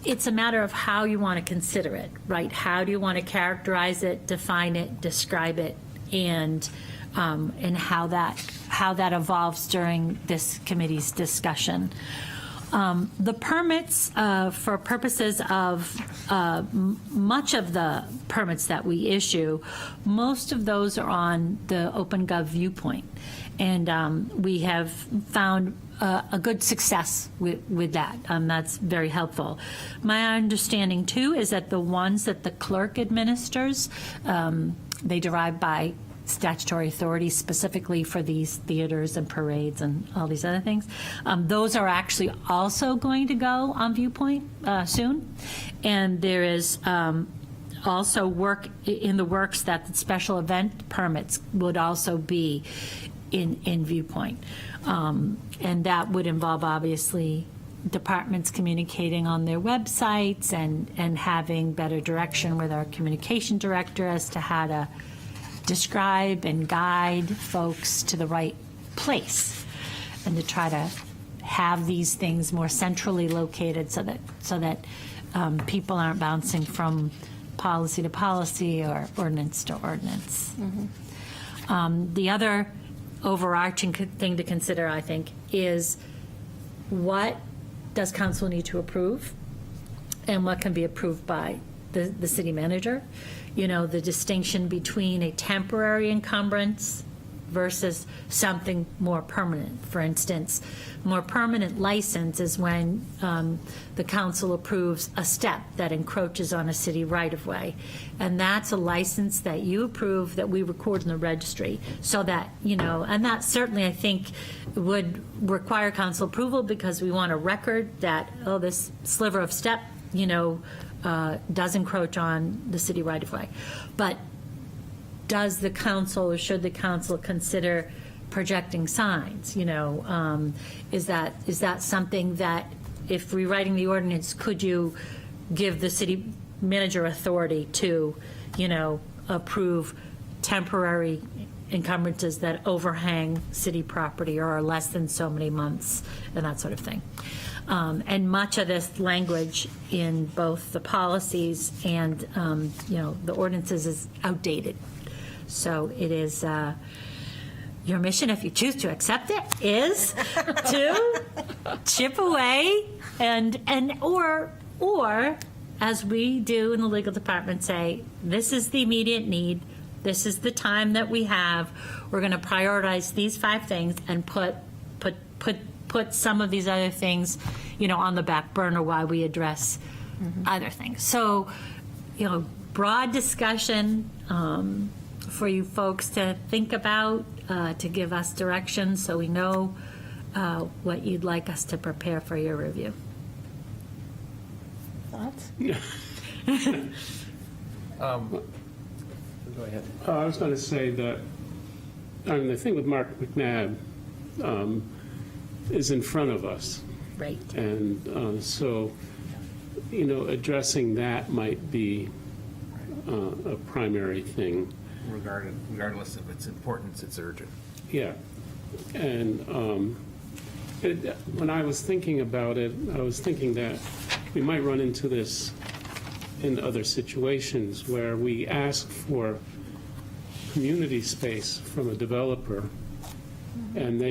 Speaker 6: it's a matter of how you want to consider it, right? How do you want to characterize it, define it, describe it, and how that evolves during this committee's discussion. The permits, for purposes of much of the permits that we issue, most of those are on the OpenGov viewpoint. And we have found a good success with that. That's very helpful. My understanding, too, is that the ones that the clerk administers, they derive by statutory authority specifically for these theaters and parades and all these other things. Those are actually also going to go on Viewpoint soon. And there is also work in the works that the special event permits would also be in Viewpoint. And that would involve, obviously, departments communicating on their websites and having better direction with our communication director as to how to describe and guide folks to the right place, and to try to have these things more centrally located so that people aren't bouncing from policy to policy or ordinance to ordinance. The other overarching thing to consider, I think, is what does council need to approve and what can be approved by the city manager. You know, the distinction between a temporary encumbrance versus something more permanent. For instance, more permanent license is when the council approves a step that encroaches on a city right-of-way. And that's a license that you approve that we record in the registry so that, you know, and that certainly I think would require council approval because we want a record that, oh, this sliver of step, you know, does encroach on the city right-of-way. But does the council, or should the council consider projecting signs? You know, is that something that, if rewriting the ordinance, could you give the city manager authority to, you know, approve temporary encumbrances that overhang city property or are less than so many months and that sort of thing? And much of this language in both the policies and, you know, the ordinances is outdated. So it is, your mission, if you choose to accept it, is to chip away or as we do in the legal department, say, this is the immediate need. This is the time that we have. We're going to prioritize these 5 things and put some of these other things, you know, on the back burner while we address other things. So, you know, broad discussion for you folks to think about, to give us direction so we know what you'd like us to prepare for your review. Thoughts?
Speaker 2: Go ahead.
Speaker 5: I was going to say that, I mean, the thing with Mark McNabb is in front of us.
Speaker 6: Right.
Speaker 5: And so, you know, addressing that might be a primary thing.
Speaker 2: Regardless of its importance, it's urgent.
Speaker 5: Yeah. And when I was thinking about it, I was thinking that we might run into this in other situations where we ask for community space from a developer, and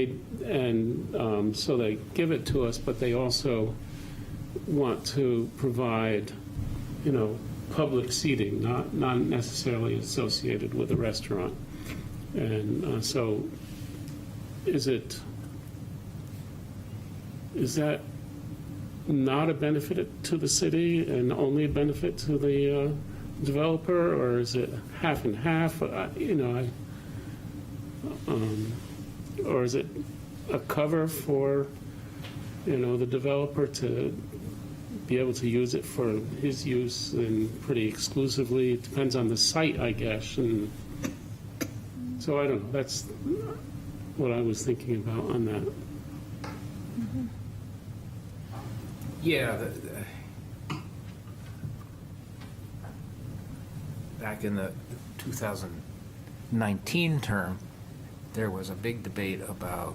Speaker 5: so they give it to us, but they also want to provide, you know, public seating, not necessarily associated with a restaurant. And so is that not a benefit to the city and only a benefit to the developer, or is it half and half? You know, or is it a cover for, you know, the developer to be able to use it for his use and pretty exclusively? It depends on the site, I guess. And so I don't know. That's what I was thinking about on that.
Speaker 2: Yeah. Back in the 2019 term, there was a big debate about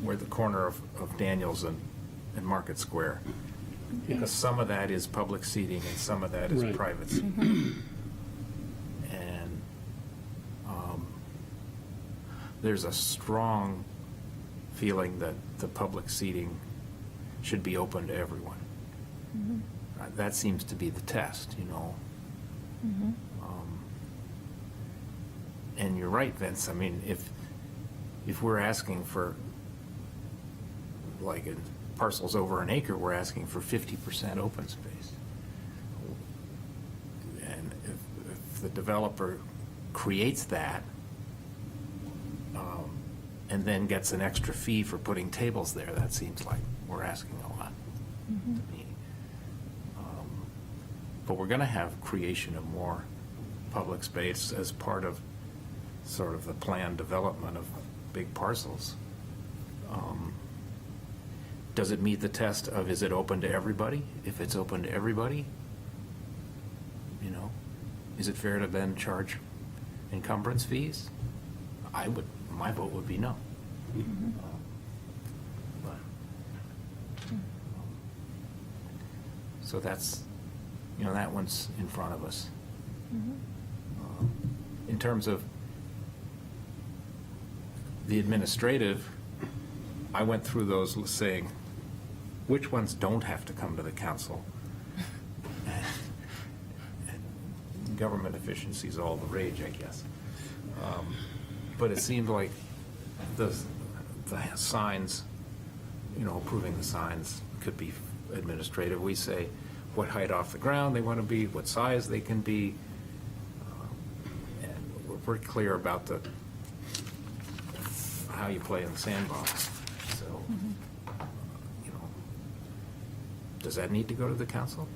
Speaker 2: where the corner of Daniels and Market Square. Because some of that is public seating and some of that is
Speaker 5: Right.
Speaker 2: private seating. And there's a strong feeling that the public seating should be open to everyone. That seems to be the test, you know. And you're right, Vince. I mean, if we're asking for, like in parcels over an acre, we're asking for 50% open space. And if the developer creates that, and then gets an extra fee for putting tables there, that seems like we're asking a lot to me. But we're going to have creation of more public space as part of sort of the planned development of big parcels. Does it meet the test of, is it open to everybody? If it's open to everybody, you know, is it fair to then charge encumbrance fees? My vote would be no. But, so that's, you know, that one's in front of us. In terms of the administrative, I went through those saying, which ones don't have to come to the council? And government efficiency is all the rage, I guess. But it seemed like the signs, you know, approving the signs could be administrative. We say what height off the ground they want to be, what size they can be, and we're very clear about how you play in the sandbox. So, you know, does that need to go to the council?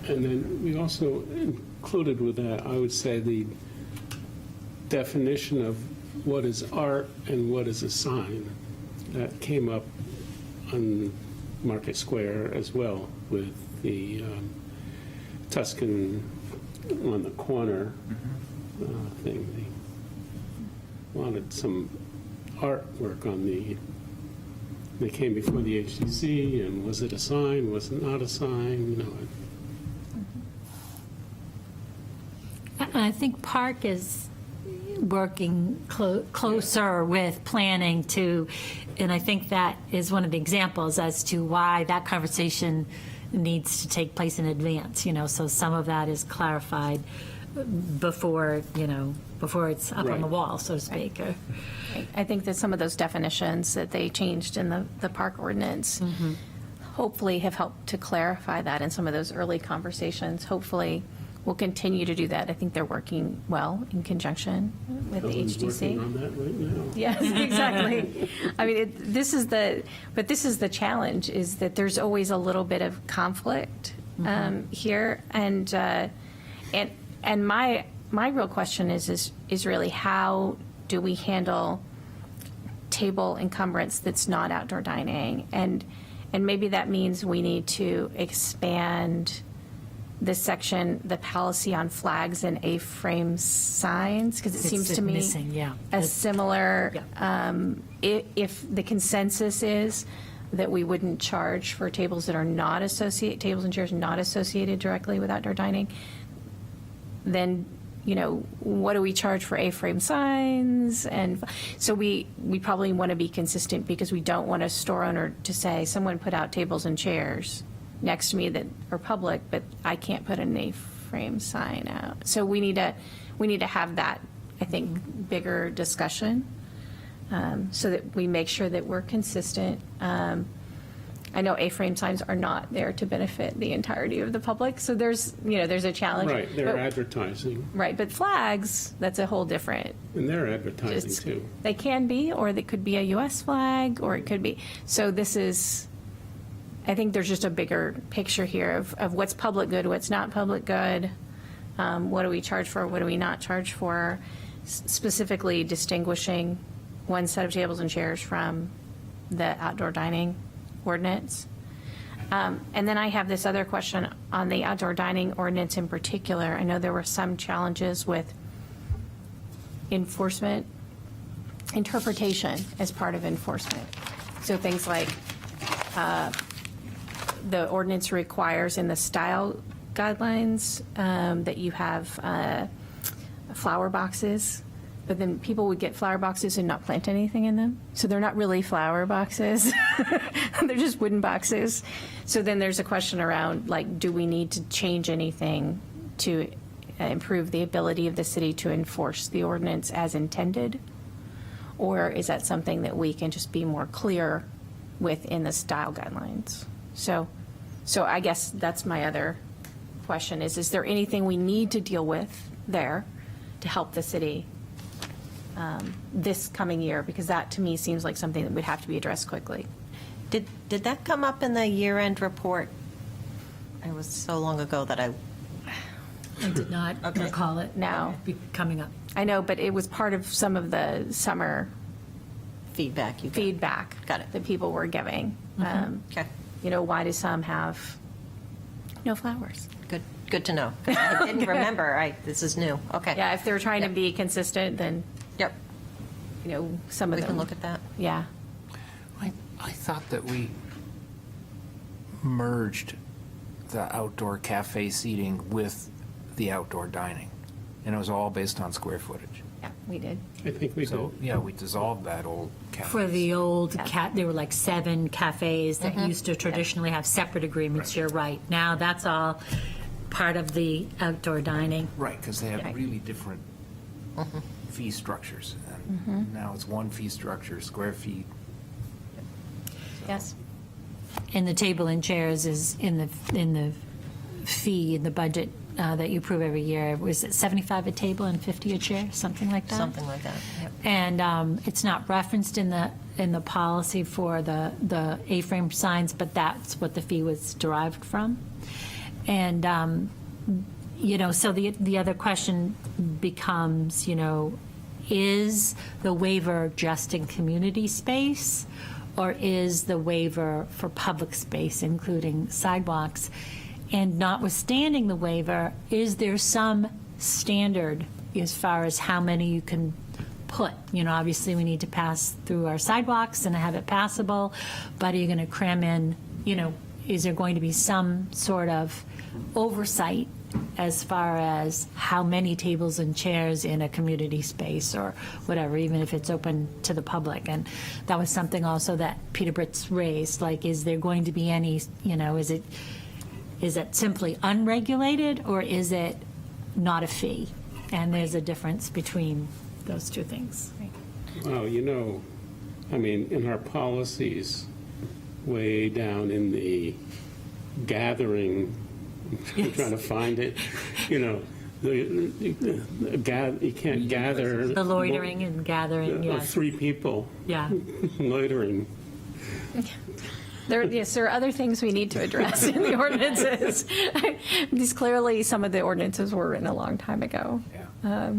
Speaker 5: And then we also included with that, I would say, the definition of what is art and what is a sign. That came up on Market Square as well with the Tuscan on the corner thing. They wanted some artwork on they came before the HDC, and was it a sign, was it not a sign, you know.
Speaker 6: And I think Park is working closer with planning to, and I think that is one of the examples as to why that conversation needs to take place in advance, you know, so some of that is clarified before, you know, before it's up on the
Speaker 5: Right.
Speaker 6: wall, so to speak.
Speaker 1: I think that some of those definitions that they changed in the park ordinance hopefully have helped to clarify that in some of those early conversations. Hopefully, we'll continue to do that. I think they're working well in conjunction with the
Speaker 5: Ellen's working
Speaker 1: HDC.
Speaker 5: on that right now.
Speaker 1: Yes, exactly. I mean, this is the challenge, is that there's always a little bit of conflict here, and my real question is really, how do we handle table encumbrance that's not outdoor dining? And maybe that means we need to expand this section, the policy on flags and A-frame signs, because it
Speaker 6: It's
Speaker 1: seems to me
Speaker 6: missing, yeah.
Speaker 1: a similar,
Speaker 6: Yeah.
Speaker 1: if the consensus is that we wouldn't charge for tables that are not tables and chairs not associated directly with outdoor dining, then, you know, what do we charge for A-frame signs? And so we probably want to be consistent, because we don't want a store owner to say, someone put out tables and chairs next to me that are public, but I can't put an A-frame sign out. So we need to have that, I think, bigger discussion, so that we make sure that we're consistent. I know A-frame signs are not there to benefit the entirety of the public, so there's a challenge.
Speaker 5: Right, they're
Speaker 1: But-
Speaker 5: advertising,
Speaker 1: Right, but flags, that's a whole different.
Speaker 5: and they're advertising
Speaker 1: It's-
Speaker 5: too.
Speaker 1: They can be, or they could be a U.S. flag, or it could be. So this is, I think there's just a bigger picture here of what's public good, what's not public good, what do we charge for, what do we not charge for, specifically distinguishing one set of tables and chairs from the outdoor dining ordinance. And then I have this other question on the outdoor dining ordinance in particular. I know there were some challenges with enforcement, interpretation as part of enforcement. So things like the ordinance requires in the style guidelines that you have flower boxes, but then people would get flower boxes and not plant anything in them. So they're not really flower boxes. They're just wooden boxes. So then there's a question around, like, do we need to change anything to improve the ability of the city to enforce the ordinance as intended? Or is that something that we can just be more clear within the style guidelines? So I guess that's my other question is there anything we need to deal with there to help the city this coming year? Because that, to me, seems like something that would have to be addressed quickly.
Speaker 4: Did that come up in the year-end report? It was so long ago that I
Speaker 6: did not recall it
Speaker 1: No.
Speaker 6: be coming up.
Speaker 1: I know, but it was part of some of the summer
Speaker 4: feedback you got.
Speaker 1: feedback
Speaker 4: Got it.
Speaker 1: that people were giving.
Speaker 4: Okay,
Speaker 1: Why do some have no flowers?
Speaker 4: good to know. I didn't remember. This is new. Okay.
Speaker 1: Yeah, if they're trying to
Speaker 4: Yep.
Speaker 1: be consistent, then,
Speaker 4: Yep.
Speaker 1: some of
Speaker 4: We
Speaker 1: them.
Speaker 4: can look at that.
Speaker 1: Yeah.
Speaker 2: I thought that we merged the outdoor cafe seating with the outdoor dining, and it was all based on square footage.
Speaker 1: Yeah, we did.
Speaker 5: I think we
Speaker 2: So,
Speaker 5: do.
Speaker 2: yeah, we dissolved that old cafe.
Speaker 6: For the old there were like 7 cafes that used to traditionally have separate agreements, you're right. Now that's all part of the outdoor dining.
Speaker 2: Right, because they have
Speaker 1: Right.
Speaker 2: really different fee structures. And now it's one fee structure, square feet.
Speaker 1: Yes.
Speaker 6: And the table and chairs is in the fee, in the budget that you approve every year. Was it 75 a table and 50 a chair, something like that?
Speaker 4: Something like that. Yep.
Speaker 6: And it's not referenced in the policy for the A-frame signs, but that's what the fee was derived from. And, so the other question becomes, is the waiver just in community space? Or is the waiver for public space, including sidewalks? And notwithstanding the waiver, is there some standard as far as how many you can put? Obviously, we need to pass through our sidewalks and have it passable, but are you going to cram in, is there going to be some sort of oversight as far as how many tables and chairs in a community space or whatever, even if it's open to the public? And that was something also that Peter Britz raised, like, is there going to be any, is it simply unregulated or is it not a fee? And there's a difference between those two things.
Speaker 5: Well, in our policies, way down in the gathering, I'm trying to find it, you can't gather.
Speaker 6: The loitering and gathering, yes.
Speaker 5: 3 people
Speaker 6: Yeah.
Speaker 5: loitering.
Speaker 1: There are other things we need to address in the ordinances. These clearly, some of the ordinances were written a long time ago.
Speaker 2: Yeah,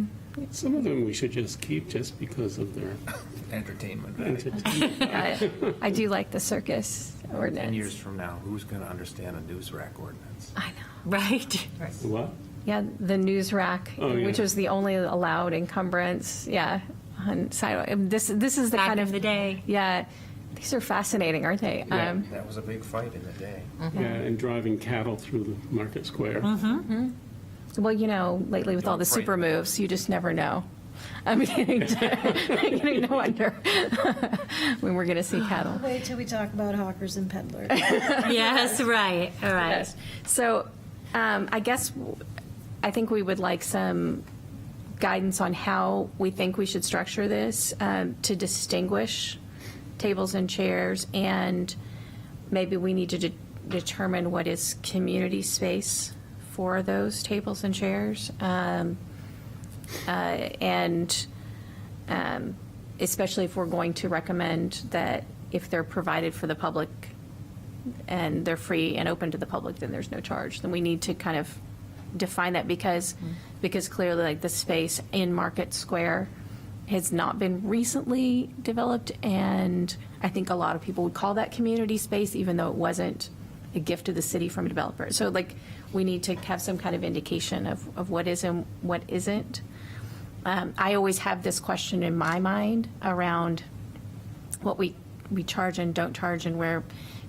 Speaker 5: Some of them we should just keep just because of their
Speaker 2: entertainment value.
Speaker 5: entertainment.
Speaker 1: I do like the circus ordinance.
Speaker 2: 10 years from now, who's going to understand a news rack ordinance?
Speaker 1: I know.
Speaker 6: Right.
Speaker 5: What?
Speaker 1: Yeah, the news rack,
Speaker 5: Oh, yeah.
Speaker 1: which was the only allowed encumbrance, on sidewalk. This is the
Speaker 6: Back
Speaker 1: kind
Speaker 6: in
Speaker 1: of.
Speaker 6: the day.
Speaker 1: Yeah, these are fascinating, aren't they?
Speaker 5: Yeah.
Speaker 2: That was a big fight in the day.
Speaker 5: Yeah, and driving cattle through the market square.
Speaker 1: Well, lately with all the super moves, you just never know. I'm beginning to wonder when we're going to see cattle.
Speaker 3: Wait till we talk about hawkers and peddlers.
Speaker 6: Yes, right. All right.
Speaker 1: Yes. So I guess I think we would like some guidance on how we think we should structure this to distinguish tables and chairs, and maybe we need to determine what is community space for those tables and chairs. And especially if we're going to recommend that if they're provided for the public and they're free and open to the public, then there's no charge. Then we need to kind of define that because clearly, like, the space in Market Square has not been recently developed, and I think a lot of people would call that community space, even though it wasn't a gift to the city from a developer. So like, we need to have some kind of indication of what is and what isn't. I always have this question in my mind around what we charge and don't charge and where,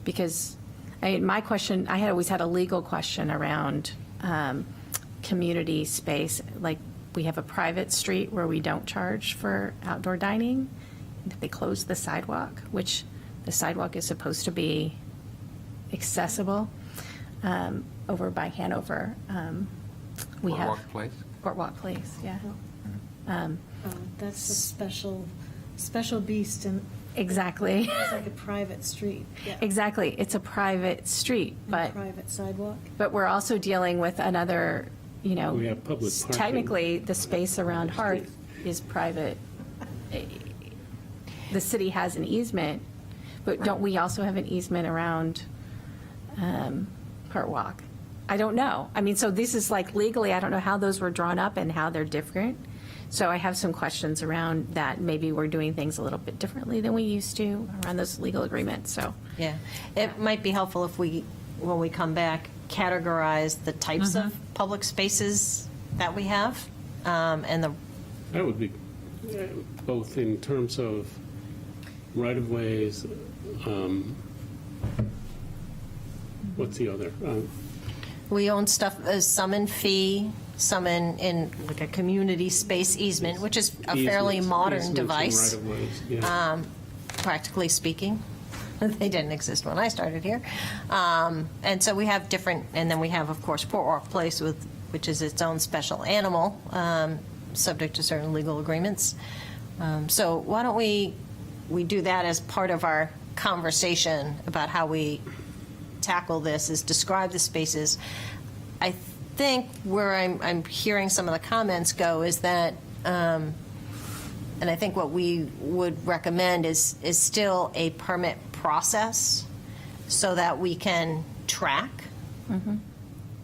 Speaker 1: because my question, I had always had a legal question around community space. Like, we have a private street where we don't charge for outdoor dining. They close the sidewalk, which the sidewalk is supposed to be accessible over by Hanover. We have
Speaker 2: Boardwalk Place?
Speaker 1: Boardwalk Place, yeah.
Speaker 3: That's a special beast, and
Speaker 1: Exactly.
Speaker 3: it's like a private street. Yeah.
Speaker 1: Exactly. It's a private street,
Speaker 3: And
Speaker 1: but
Speaker 3: private sidewalk.
Speaker 1: we're also dealing with another,
Speaker 5: We have public parking.
Speaker 1: technically, the space around Hearth is private. The city has an easement, but don't we also have an easement around Hart Walk? I don't know. I mean, so this is like legally, I don't know how those were drawn up and how they're different. So I have some questions around that. Maybe we're doing things a little bit differently than we used to around those legal agreements, so.
Speaker 4: Yeah, it might be helpful if we, when we come back, categorize the types of public spaces that we have, and the,
Speaker 5: That would be both in terms of right-of-ways, what's the other?
Speaker 4: we own stuff, some in fee, some in like a community space easement, which is a fairly
Speaker 5: Easements-
Speaker 4: modern
Speaker 5: easements and
Speaker 4: device,
Speaker 5: right-of-ways, yeah.
Speaker 4: practically speaking. They didn't exist when I started here. And so we have different, and then we have, of course, Boardwalk Place, which is its own special animal, subject to certain legal agreements. So why don't we do that as part of our conversation about how we tackle this, is describe the spaces. I think where I'm hearing some of the comments go is that, and I think what we would recommend is still a permit process so that we can track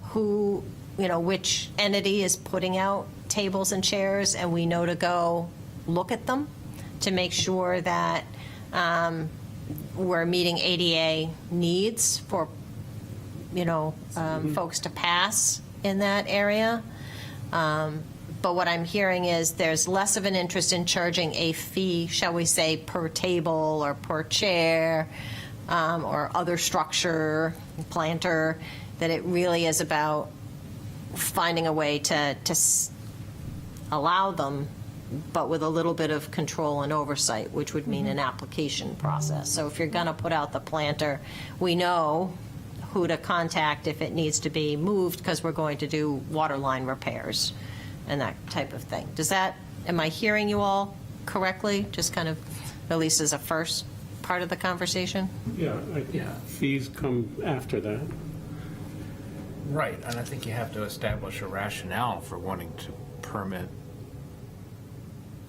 Speaker 4: who, which entity is putting out tables and chairs, and we know to go look at them to make sure that we're meeting ADA needs for, folks to pass in that area. But what I'm hearing is there's less of an interest in charging a fee, shall we say, per table or per chair, or other structure, planter, that it really is about finding a way to allow them, but with a little bit of control and oversight, which would mean an application process. So if you're going to put out the planter, we know who to contact if it needs to be moved, because we're going to do water line repairs and that type of thing. Am I hearing you all correctly? Just kind of, at least as a first part of the conversation?
Speaker 5: Yeah, I think
Speaker 2: Yeah.
Speaker 5: fees come after that.
Speaker 2: Right, and I think you have to establish a rationale for wanting to permit,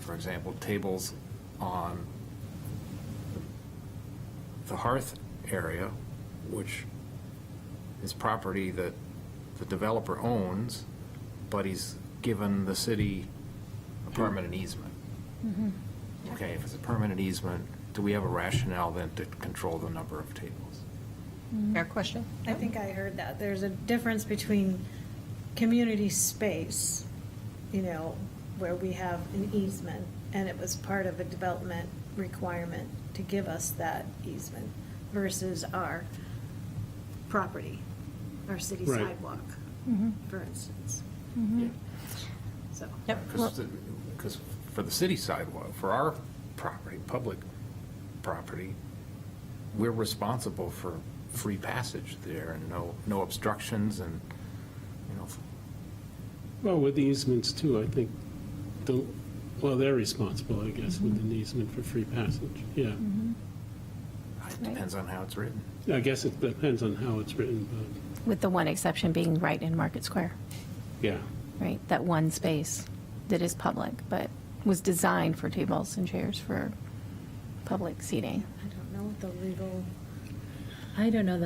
Speaker 2: for example, tables on the Hearth area, which is property that the developer owns, but he's given the city a permanent easement. Okay, if it's a permanent easement, do we have a rationale then to control the number of tables?
Speaker 4: Fair question.
Speaker 3: I think I heard that. There's a difference between community space, where we have an easement, and it was part of a development requirement to give us that easement, versus our property, our city
Speaker 5: Right.
Speaker 3: sidewalk, for instance. So,
Speaker 4: Yep.
Speaker 2: Because for the city sidewalk, for our property, public property, we're responsible for free passage there and no obstructions and,
Speaker 5: Well, with the easements too, I think, they're responsible, I guess, with an easement for free passage, yeah.
Speaker 2: it depends on how it's written.
Speaker 5: I guess it depends on how it's written,
Speaker 1: With the one exception being right in Market Square,
Speaker 5: but, yeah.
Speaker 1: right? That one space that is public, but was designed for tables and chairs for public seating.
Speaker 3: I don't know what the legal
Speaker 6: I don't know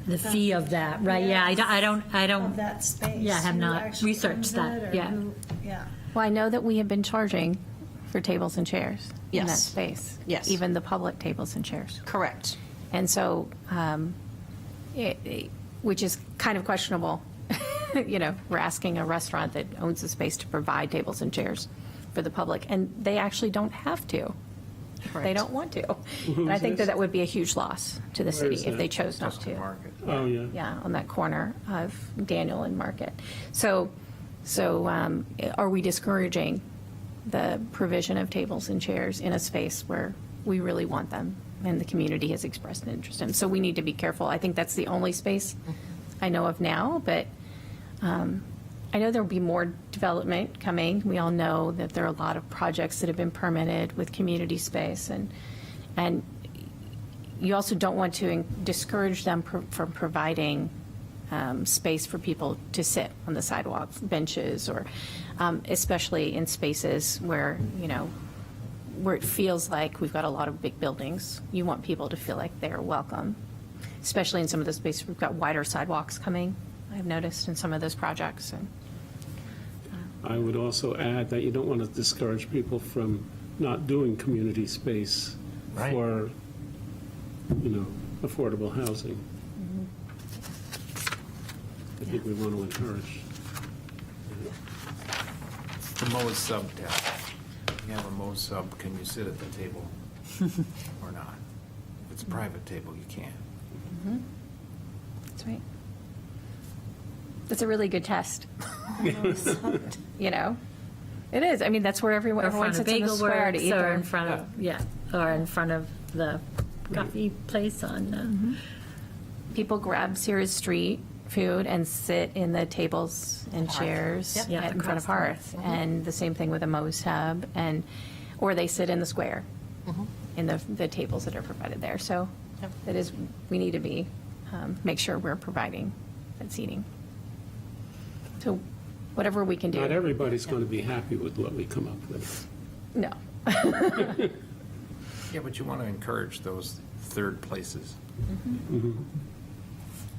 Speaker 6: the fee of that, right? Yeah, I don't.
Speaker 3: of that space.
Speaker 6: Yeah, I have
Speaker 3: who
Speaker 6: not
Speaker 3: actually
Speaker 6: researched
Speaker 3: owns
Speaker 6: that,
Speaker 3: it, or
Speaker 6: yeah.
Speaker 3: Yeah.
Speaker 1: Well, I know that we have been charging for tables and chairs in that
Speaker 4: Yes.
Speaker 1: space.
Speaker 4: Yes.
Speaker 1: Even the public tables and chairs.
Speaker 4: Correct.
Speaker 1: And so which is kind of questionable. You know, we're asking a restaurant that owns the space to provide tables and chairs for the public, and they actually don't have to. They
Speaker 4: Correct.
Speaker 1: don't want to. And I think that that would be a huge loss to the
Speaker 5: Where
Speaker 1: city
Speaker 5: is
Speaker 1: if they
Speaker 5: that?
Speaker 1: chose not
Speaker 2: Tustin
Speaker 1: to.
Speaker 2: Market.
Speaker 5: Oh, yeah.
Speaker 1: Yeah, on that corner of Daniel and Market. So are we discouraging the provision of tables and chairs in a space where we really want them and the community has expressed an interest in? So we need to be careful. I think that's the only space I know of now, but I know there'll be more development coming. We all know that there are a lot of projects that have been permitted with community space, and you also don't want to discourage them from providing space for people to sit on the sidewalks, benches, or especially in spaces where, you know, where it feels like we've got a lot of big buildings. You want people to feel like they're welcome, especially in some of the spaces. We've got wider sidewalks coming, I've noticed, in some of those projects. And
Speaker 5: I would also add that you don't want to discourage people from not doing community space
Speaker 2: Right.
Speaker 5: for, you know, affordable housing. I think we want to encourage.
Speaker 2: The Mo's sub test. You have a Mo's sub, can you sit at the table or not? If it's a private table, you can't.
Speaker 1: that's right. That's a really good test. You know? It is. I mean, that's where everyone
Speaker 6: Or in front of
Speaker 1: sits in the
Speaker 6: Bagel
Speaker 1: square to
Speaker 6: Works,
Speaker 1: eat
Speaker 6: or
Speaker 1: their.
Speaker 6: in front of, yeah, or in front of the coffee place on,
Speaker 1: People grab Sears Street food and sit in the tables and chairs
Speaker 6: Yep. Yeah,
Speaker 1: in front of
Speaker 6: across the-
Speaker 1: Hearth. And the same thing with a Mo's Hub, or they sit in the square in the tables that are provided there. So
Speaker 4: Yep.
Speaker 1: that is, we need to make sure we're providing that seating. So whatever we can do.
Speaker 5: Not everybody's going to be happy with what we come up with.
Speaker 1: No.
Speaker 2: Yeah, but you want to encourage those third places.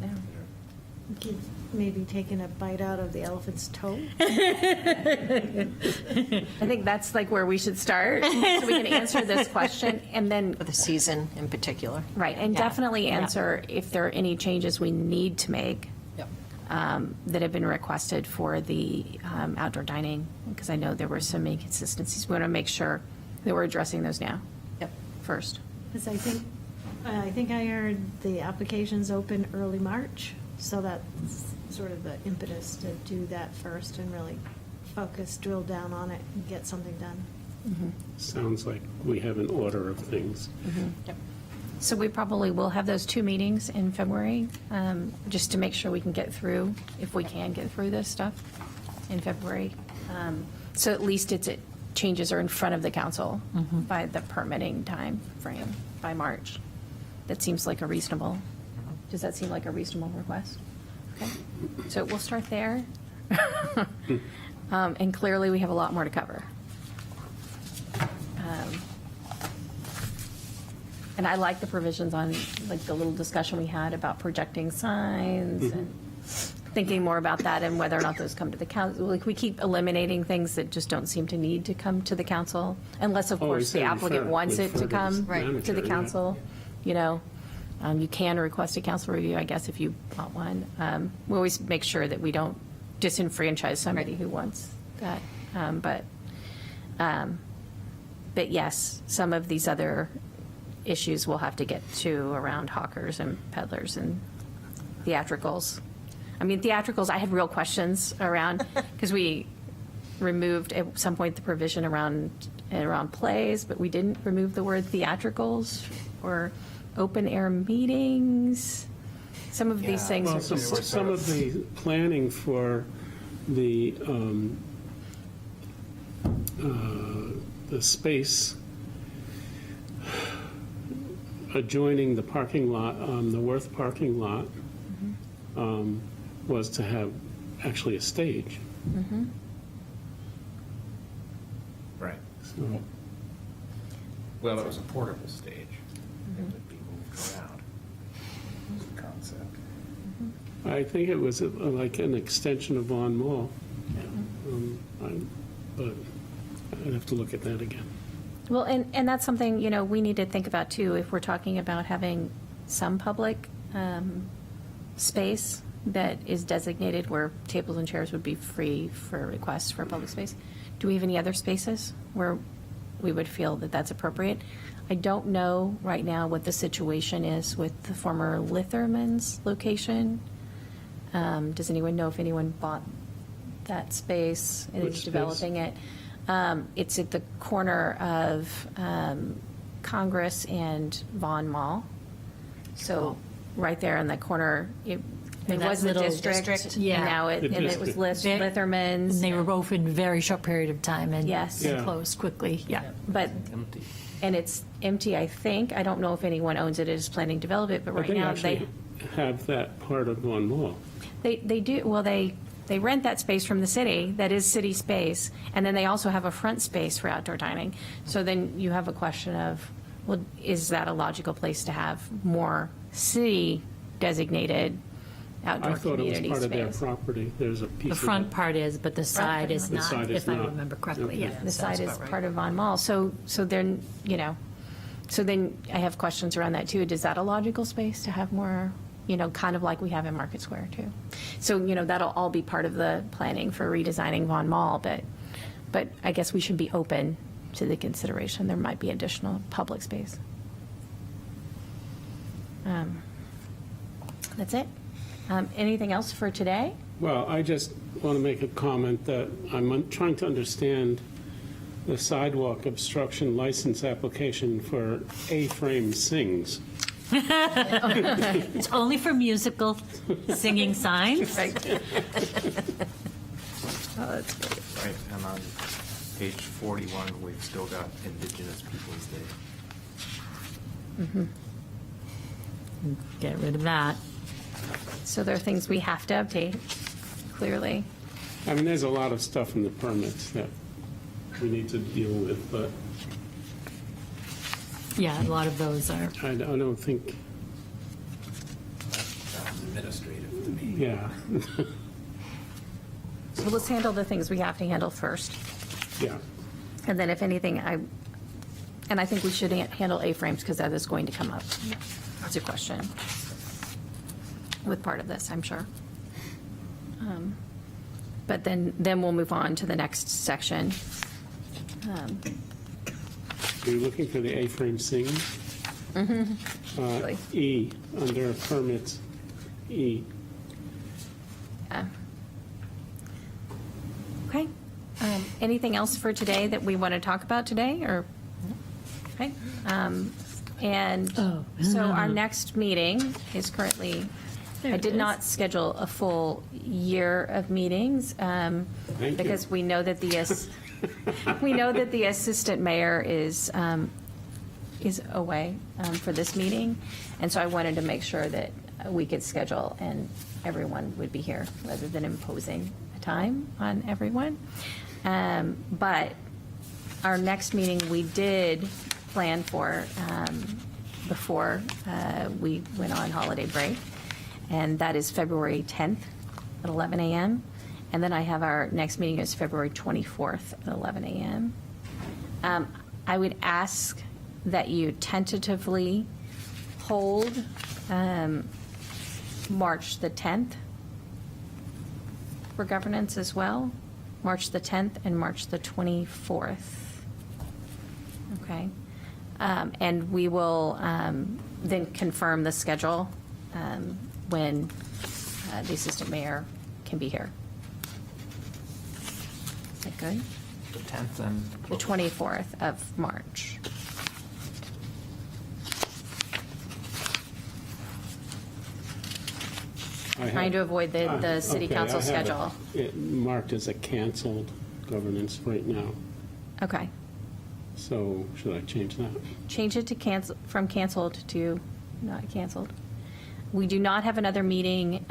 Speaker 1: No.
Speaker 3: Keep maybe taking a bite out of the elephant's toe.
Speaker 1: I think that's like where we should start, so we can answer this question, and then,
Speaker 4: For the season in particular.
Speaker 1: right, and
Speaker 4: Yeah.
Speaker 1: definitely
Speaker 4: Yeah.
Speaker 1: answer if there are any changes we need to make
Speaker 4: Yep.
Speaker 1: that have been requested for the outdoor dining, because I know there were some inconsistencies. We want to make sure that we're addressing those now,
Speaker 4: Yep.
Speaker 1: first.
Speaker 3: Because I think I heard the applications open early March, so that's sort of the impetus to do that first and really focus, drill down on it, and get something done.
Speaker 5: Sounds like we have an order of things.
Speaker 4: Yep.
Speaker 1: So we probably will have those 2 meetings in February, just to make sure we can get through, if we can get through this stuff in February. So at least changes are in front of the council by the permitting time frame, by March. That seems like does that seem like a reasonable request? Okay, so we'll start there. And clearly, we have a lot more to cover. And I like the provisions on, like, the little discussion we had about projecting signs and thinking more about that and whether or not those come to the council. Like, we keep eliminating things that just don't seem to need to come to the council, unless, of
Speaker 5: Oh, we
Speaker 1: course, the
Speaker 5: said
Speaker 1: applicant
Speaker 5: refer-
Speaker 1: wants it
Speaker 5: refer
Speaker 1: to
Speaker 5: to the
Speaker 1: come
Speaker 5: Right.
Speaker 1: to the
Speaker 5: manager, yeah.
Speaker 1: council, you know. You can request a council review, I guess, if you want one. We always make sure that we don't disenfranchise somebody who wants that. But yes, some of these other issues we'll have to get to around hawkers and peddlers and theatricals. I mean, theatricals, I had real questions around, because we removed at some point the provision around plays, but we didn't remove the word theatricals or open-air meetings. Some of these
Speaker 2: Yeah.
Speaker 1: things
Speaker 5: Well,
Speaker 1: are
Speaker 5: so
Speaker 1: just,
Speaker 5: some of the planning for the space adjoining the parking lot, the Worth parking lot, was to have actually a stage.
Speaker 2: Right.
Speaker 5: So,
Speaker 2: Well, it was a portable stage. It would be moved around. Was the concept.
Speaker 5: I think it was like an extension of Vaughan Mall. But I'd have to look at that again.
Speaker 1: well, and that's something, you know, we need to think about too, if we're talking about having some public space that is designated where tables and chairs would be free for requests for public space. Do we have any other spaces where we would feel that that's appropriate? I don't know right now what the situation is with the former Litherman's location. Does anyone know if anyone bought that space and
Speaker 5: Which
Speaker 1: is
Speaker 5: space?
Speaker 1: developing it? It's at the corner of Congress and Vaughn Mall. So right there in the corner, it
Speaker 6: In that
Speaker 1: was the
Speaker 6: little
Speaker 1: district.
Speaker 6: district?
Speaker 1: And
Speaker 6: Yeah.
Speaker 1: now
Speaker 5: The
Speaker 1: and it was
Speaker 5: district.
Speaker 1: Litherman's.
Speaker 6: And they were both in a very short period of time and
Speaker 1: Yes.
Speaker 5: Yeah.
Speaker 6: closed quickly, yeah.
Speaker 1: But,
Speaker 2: Empty.
Speaker 1: and it's empty, I think. I don't know if anyone owns it, is planning to develop it, but
Speaker 5: But
Speaker 1: right
Speaker 5: they
Speaker 1: now
Speaker 5: actually have that part of one mall.
Speaker 1: they do, well, they rent that space from the city, that is city space, and then they also have a front space for outdoor dining. So then you have a question of, well, is that a logical place to have more city-designated
Speaker 5: I
Speaker 1: outdoor
Speaker 5: thought it was
Speaker 1: community
Speaker 5: part of their
Speaker 1: space?
Speaker 5: property. There's a piece
Speaker 6: The
Speaker 5: of
Speaker 6: front
Speaker 5: it.
Speaker 6: part is, but the side is
Speaker 5: The
Speaker 6: not,
Speaker 5: side is
Speaker 6: if I
Speaker 5: not.
Speaker 6: remember correctly,
Speaker 5: Okay.
Speaker 6: yeah.
Speaker 1: The side
Speaker 6: sounds
Speaker 1: is
Speaker 6: about right.
Speaker 1: part of Von Mall. So then, so then I have questions around that too. Is that a logical space to have more, kind of like we have in Market Square too? So, that'll all be part of the planning for redesigning Von Mall, but I guess we should be open to the consideration. There might be additional public space. That's it. Anything else for today?
Speaker 5: Well, I just want to make a comment that I'm trying to understand the sidewalk obstruction license application for A-Frame Sings.
Speaker 6: It's only for musical singing signs.
Speaker 1: Oh, that's great.
Speaker 2: Right, and on page 41, we've still got Indigenous Peoples' Day.
Speaker 6: Get rid of that.
Speaker 1: So there are things we have to update, clearly.
Speaker 5: I mean, there's a lot of stuff in the permits that we need to deal with, but
Speaker 6: Yeah, a lot of those are,
Speaker 5: I don't think,
Speaker 2: Sounds administrative to me.
Speaker 5: yeah,
Speaker 1: So let's handle the things we have to handle first.
Speaker 5: yeah.
Speaker 1: And then if anything, I think we should handle A-frames because that is going to come up as a question with part of this, I'm sure. But then we'll move on to the next section.
Speaker 5: You're looking for the A-Frame Sings?
Speaker 1: Really.
Speaker 5: E, under permits, E.
Speaker 1: Okay. Anything else for today that we want to talk about today, or? Okay. And
Speaker 6: Oh.
Speaker 1: so our next meeting is currently,
Speaker 6: There
Speaker 1: I
Speaker 6: it
Speaker 1: did
Speaker 6: is.
Speaker 1: not schedule a full year of meetings
Speaker 5: you.
Speaker 1: because we know that the assistant mayor is away for this meeting. And so I wanted to make sure that we could schedule and everyone would be here rather than imposing a time on everyone. But our next meeting, we did plan for before we went on holiday break, and that is February 10th at 11 a.m. And then I have our next meeting is February 24th at 11 a.m. I would ask that you tentatively hold March the 10th for governance as well, March the 10th and March the 24th. Okay. And we will then confirm the schedule when the assistant mayor can be here. Is that good?
Speaker 2: The 10th and.
Speaker 1: The 24th of March. Trying to avoid the city
Speaker 5: Okay,
Speaker 1: council
Speaker 5: I have
Speaker 1: schedule.
Speaker 5: it marked as a canceled governance right now,
Speaker 1: Okay.
Speaker 5: so should I change that?
Speaker 1: Change it to cancel, from canceled to not canceled. We do not have another meeting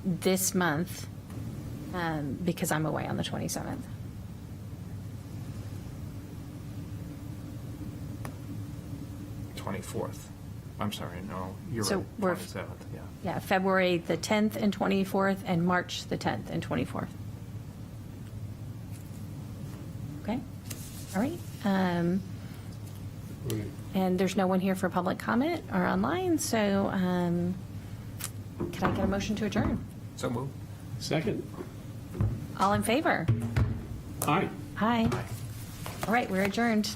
Speaker 1: this month because I'm away on the 27th.
Speaker 2: The 24th. I'm sorry, no, you're
Speaker 1: So
Speaker 2: right,
Speaker 1: we're-
Speaker 2: 27th, yeah.
Speaker 1: Yeah, February the 10th and 24th, and March the 10th and 24th. Okay, all right.
Speaker 5: Right.
Speaker 1: And there's no one here for public comment or online, so Can I get a motion to adjourn?
Speaker 2: So move.
Speaker 5: Second.
Speaker 1: All in favor?
Speaker 5: Aye.
Speaker 1: Aye. All right, we're adjourned.